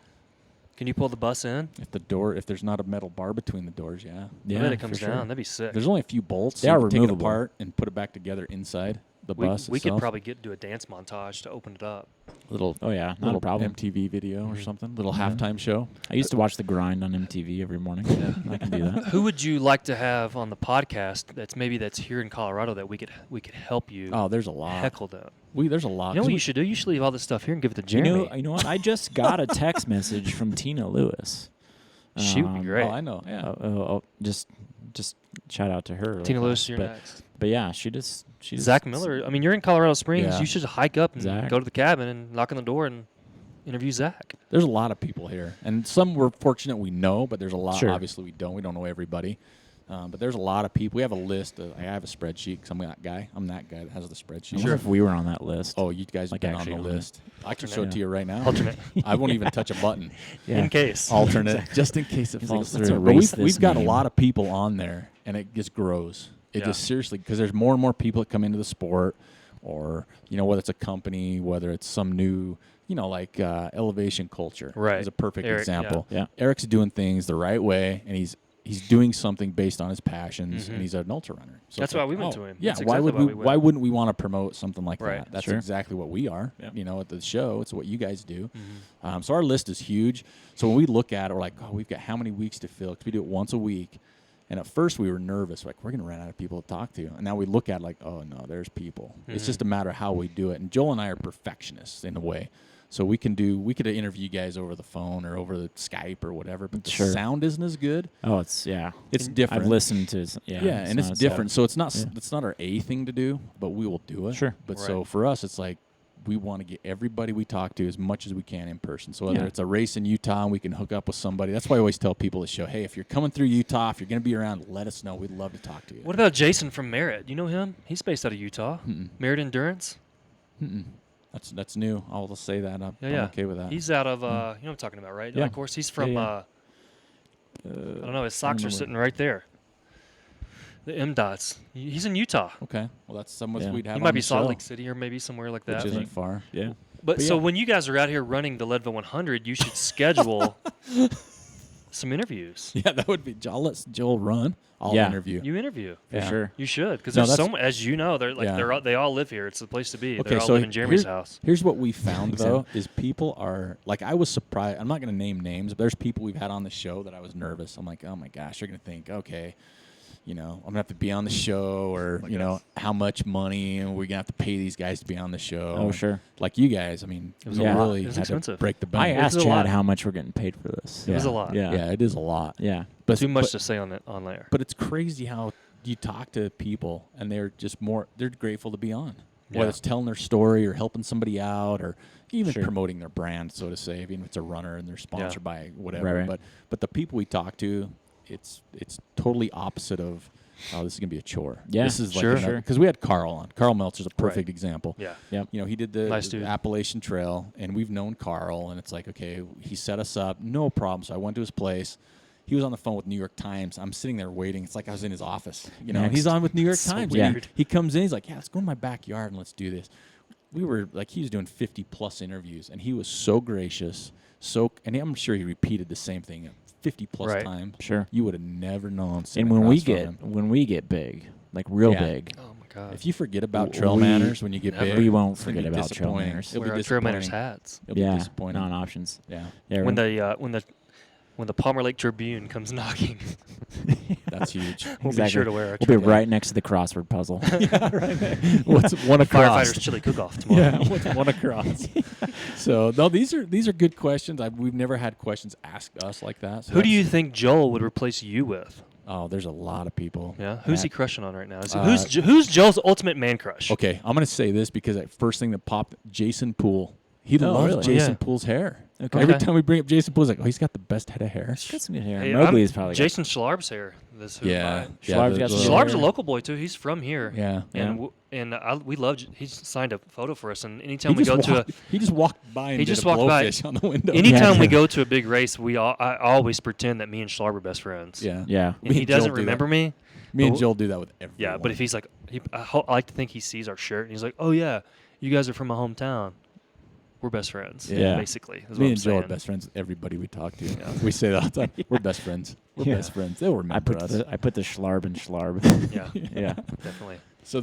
Can you pull the bus in? if there's not a metal bar between the doors, yeah. Yeah, and then it for comes sure. down. That'd be sick. There's only a few bolts. They so are you can take it removable. apart and put it back together inside the bus we could itself. probably do a dance montage to open it up. little Oh yeah, not little a problem. MTV video or Mhm. something, little Yeah. halftime show. I used to watch The Grind on MTV every morning. I can do that. Who would you like to have on the podcast that's here in Colorado that we could help you Oh, there's a lot. heckle them? There's a lot. You know 'Cause what we- you should do? You should leave all this stuff here and give it to You Jeremy. know what? I just got a text message from Tina Lewis. She would be great. Oh, I know. Yeah. Just shout out to her. real Tina fast. Lewis, you're but, next. But yeah, she just Zach Miller. I mean, you're in Colorado Springs. Yeah. You should hike up and Zach. go to the cabin and knock on the door and interview Zach. There's a lot of people here, and some we're fortunate we know, but there's a lot Sure. obviously we don't. We don't know everybody. But there's a lot of people. We have a list. I have a spreadsheet because I'm that guy. I'm that guy that has the I spreadsheet. wonder if we were on that list. Oh, you guys have Like been on actually the on it. list. I can Alternate. show it to you right now. Alternate. I won't even touch a button. Yeah. In case. Alternate, just in case it He's like, falls let's through. But erase we've this got a name. lot of people on there, and it just grows. It Yeah. just seriously, because there's more and more people that come into the sport, or whether it's a company, whether it's some new, like Elevation Culture Right. is a perfect Eric, example. yeah. Eric's doing things the right way, and he's doing something based on his passions, Mhm. and he's an ultra runner. So That's it's why like, we went oh, to him. Yeah, That's why exactly would why we? we went. Why wouldn't we want to promote something like Right. that? That's Sure. exactly what we are. Yeah. At the show, it's what you guys do. Mhm. So our list is huge. So when we look at it, we're like, oh, we've got how many weeks to fill? 'Cause we do it once a week. And at first we were nervous, like we're going to run out of people to talk to. And now we look at it like, oh no, there's people. It's Mhm. just a matter of how we do it. And Joel and I are perfectionists in a way. So we could interview you guys over the phone or over the Skype or whatever, but the Sure. sound isn't as good. Oh, it's different. I've listened to Yeah, and it's not- different. So it's not Yeah. it's not our A thing to do, but we will do it. Sure. But so Right. for us, it's like we want to get everybody we talk to as much as we can in person. So whether Yeah. it's a race in Utah and we can hook up with somebody, that's why I always tell people at the show, hey, if you're coming through Utah, if you're going to be around, let us know. We'd love to talk to you. What about Jason from Merritt? You know him? He's based out of Utah. Mm-mm. Merritt Endurance. Mm-mm. That's new. I'll just say that. I'm Yeah. okay with that. He's out of you know what I'm talking about, right? Yeah. Of course, he's from. Yeah. I don't know. His socks are remember. sitting right there. The M dots. He's in Utah. Okay. Well, that's someone Yeah. we'd have He on might be the Salt show, Lake City or maybe somewhere like which that. isn't far. Yeah. But But so yeah. when you guys are out here running the Leadville 100, you should schedule some interviews. Yeah, that would be. I'll let Joel run. I'll Yeah. interview. You interview. For Yeah. sure. You should, because No, there's that's- so as you know, they're like Yeah. they all live here. It's the place to be. Okay, They all so live in Jeremy's here- house. Here's what we found though: Exactly. is people are like, I was surprised. I'm not going to name names, but there's people we've had on the show that I was nervous. I'm like, oh my gosh, you're going to think, okay, I'm going to have to be on the show, or how much money and we're going to have to pay these guys to be on the show. Oh, And sure. Like you guys, I mean, It was a lot. really It was had to expensive. break the I bank. asked a Chad lot. how much we're getting paid for this. It was Yeah. a lot. Yeah. Yeah, it is a lot. Yeah. But Too much but, to say on there. But it's crazy how you talk to people and they're just they're grateful to be on. Whether Yeah. it's telling their story or helping somebody out or even Sure. promoting their brand, so to say, even if it's a runner and they're sponsored by whatever. Right, right. But the people we talk to, it's totally opposite of, oh, this is gonna be a chore. Yeah, This is sure, like sure. because we had Carl on. Carl Meltzer's a perfect example. Yeah. Yep. He did the, Nice the dude. Appalachian Trail, and we've known Carl, and it's like, okay, he set us up, no problem. So I went to his place. He was on the phone with New York Times. I'm sitting there waiting. It's like I was in his office, and Next. he's on with New York So Times. weird. And he comes in. He's like, yeah, let's go in my backyard and let's do this. We were like, he was doing 50 plus interviews, and he was so gracious. And I'm sure he repeated the same thing 50 plus Right. times. Sure. You would have never known. And sitting when we across from get him. when we get big, like real Yeah. big, Oh my God. If you forget about trail manners when you get Never. big, We won't it's gonna forget be about trail disappointing. manners. It'll be Wear our Trail Manners disappointing. hats. It'll be Yeah, disappointing. non-options. Yeah, Yeah, When the Palmer Lake Tribune comes knocking, that's huge. we'll be sure to wear our We'll be trail right next to the crossword puzzle. What's one across? Firefighters chili cook-off tomorrow. Yeah, what's one across? So no, these are good questions. We've never had questions asked us like that. So Who do that's- you think Joel would replace you with? Oh, there's a lot of people. Yeah, who's That- he crushing on right now? Uh, Who's Joel's ultimate man crush? Okay, I'm gonna say this because the first thing that popped, Jason Poole. He Oh, loves really? Jason Yeah. Poole's hair. Okay. Every Okay. time we bring up Jason Poole, he's like, oh, he's got the best head of hair. He's got some good hair. Hey, Mowgli's probably got- Jason Schlarb's hair. This who Yeah, Schlar's got some Schlarb's a hair. local boy too. He's from here. Yeah. And we love. He's signed a photo for us. And anytime we go to he just walked by and He did just a walked by. blowfish on the window. anytime we Yeah. go to a big race, I always pretend that me and Schlarb are best friends. Yeah. Yeah. And he and Joel doesn't do that. remember me. Me and but- Joel do that with everyone. Yeah, but if he's like, I like to think he sees our shirt and he's like, oh yeah, you guys are from my hometown. We're best friends. Yeah. Basically, is what me I'm and Joel are saying. best friends with everybody we talk to. Yeah. We say that all the time. We're best friends. We're Yeah. best friends. They'll remember us. I put the Schlarb in Schlarb. Yeah, Yeah. definitely. So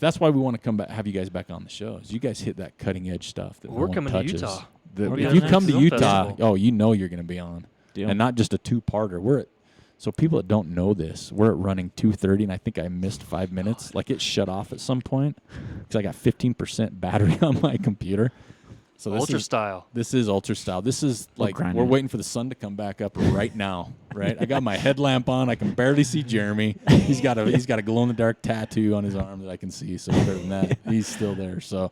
that's why we want to come back, have you guys back on the shows. You guys hit that cutting edge stuff that no We're one coming to touches. Utah. We're If going you to come to Film Utah, Festival. oh, you know you're going to be on, Deal. and not just a two-parter. So people that don't know this, we're at running 2:30, and I think I missed 5 minutes. Like it shut off at some point because I got 15% battery on my computer. So Ultra style. This is ultra style. This is like grinding. we're waiting for the sun to come back up right now. Right, I got my headlamp on. I can barely see Jeremy. He's got a glow in the dark tattoo on his arm that I can see. So other than that, he's still there. So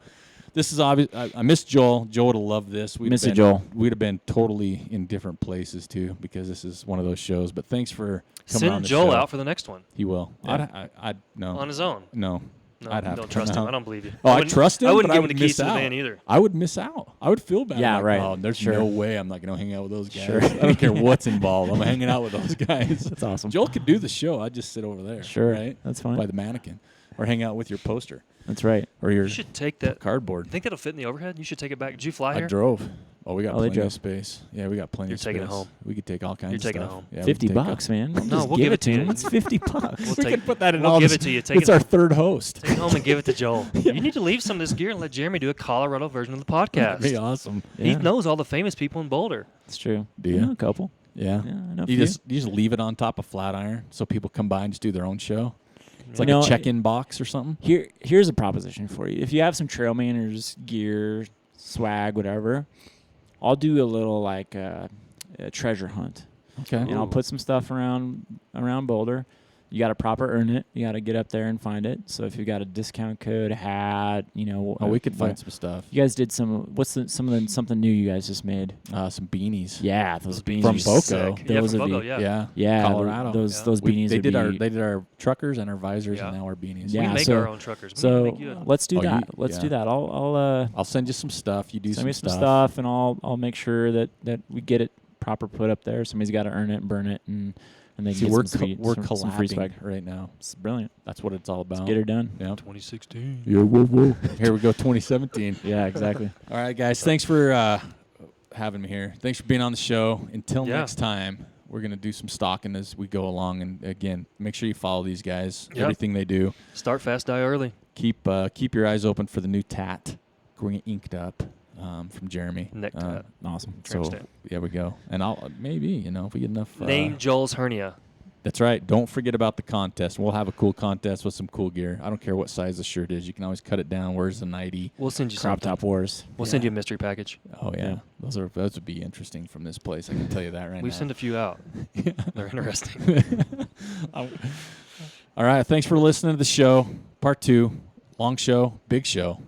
this is obvious. I miss Joel. Joel would have loved this. Miss you, Joel. We'd have been totally in different places too because this is one of those shows. But thanks for coming on Send the Joel show. out for the next one He will. Yeah. I'd no. on his own. No. No, I'd have don't to trust come him. out. I don't believe you. Oh, I wouldn't- trust him. I wouldn't but give I him the would keys miss to the out. van either. I would miss out. I would feel bad. Yeah, like, right. Oh, there's Sure. no way I'm not going to hang out with those guys. Sure. I don't care what's involved. I'm hanging out with those guys. That's awesome. Joel could do the show. I'd just sit over there. Sure. Right? That's fine. By the mannequin. Or hang out with your poster. That's right. Or your You should take that. cardboard. Think that'll fit in the overhead? You should take it back. Did you fly I here? drove. Oh, we got Oh, they plenty of drove. space. Yeah, we got plenty You're of space. taking it home. We could take all kinds You're of taking it stuff. home. Yeah, we $50 could take bucks, man. No, Just we'll give give it it to to him. you. It's $50. We'll We take- can put that in we'll all give this- it to you. Take It's it- our third host. Take it home and give it to Joel. You need to leave some of this gear and let Jeremy do a Colorado version of the That'd podcast. be awesome. He Yeah. knows all the famous people in Boulder. It's true. Do I you? know a couple. Yeah. Yeah, I know a You few. just leave it on top of Flatiron so people come by and just do their own show. It's like You know, a check-in box or something. Here's a proposition for you. If you have some trail manners, gear, swag, whatever, I'll do a little like a treasure hunt. Okay. And I'll put some stuff around Boulder. You got to proper earn it. You got to get up there and find it. So if you got a discount code, a hat, Oh, we could what- find some stuff. You guys did something new you guys just made? Some beanies. Yeah, those beanies From are Boco. sick. Yeah, Those from would Boco, be, yeah. Yeah. yeah, Colorado. Those Yeah. those beanies. They would did be, our truckers and our visors Yeah. and now our beanies. We Yeah, make so- our own truckers. We need to make you So a- let's do Oh, that. Let's do that. I'll send you some stuff. You do send me some stuff, and I'll make sure that we get it proper put up there. Somebody's got to earn it and burn it, and they See, can we're get we're some free swag. collabing right now. It's brilliant. That's what it's all about. Let's get her done. Yeah. 2016. Yeah. Whoa, whoa. Here we go. 2017. Yeah, exactly. All right, guys. Thanks for having me here. Thanks for being on the show. Until Yeah. next time, we're gonna do some stalking as we go along. And again, make sure you follow these guys. Yep. Everything they do. Start fast, die early. Keep your eyes open for the new tat going inked up from Jeremy. Neck tat. Awesome. Tramp So stamp. there we go. And I'll maybe if we get enough. Name Joel's hernia. That's right. Don't forget about the contest. We'll have a cool contest with some cool gear. I don't care what size the shirt is. You can always cut it down. Where's the 90? We'll send you Crop something. top wars. We'll send you a mystery package. Oh yeah, Yeah. those would be interesting from this place. I can tell you that right We now. send a few out. They're interesting. All right. Thanks for listening to the show. Part 2, long show, big show.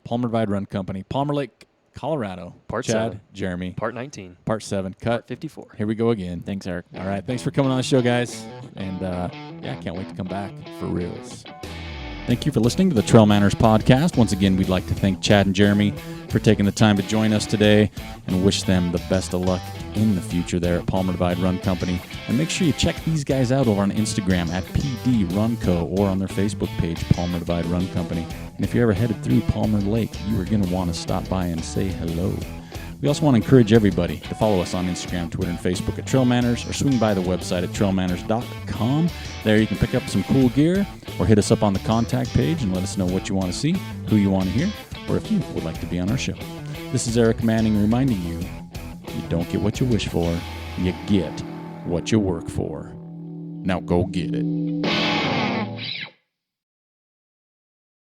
Palmer Divide Run Company, Palmer Lake, Colorado. Part Chad, 7. Jeremy. Part 19. Part 7. Cut. Part 54. Here we go again. Thanks, Eric. All right. Thanks for coming on the show, guys. And I can't wait to come back for reals. Thank you for listening to the Trail Manners podcast. Once again, we'd like to thank Chad and Jeremy for taking the time to join us today and wish them the best of luck in the future there at Palmer Divide Run Company. And make sure you check these guys out over on Instagram at PD Run Co. or on their Facebook page, Palmer Divide Run Company. And if you're ever headed through Palmer Lake, you are going to want to stop by and say hello. We also want to encourage everybody to follow us on Instagram, Twitter, and Facebook at Trail Manners, or swing by the website at trailmanners.com. There you can pick up some cool gear, or hit us up on the contact page and let us know what you want to see, who you want to hear, or if you would like to be on our show. This is Eric Manning reminding you, you don't get what you wish for, you get what you work for. Now go get it.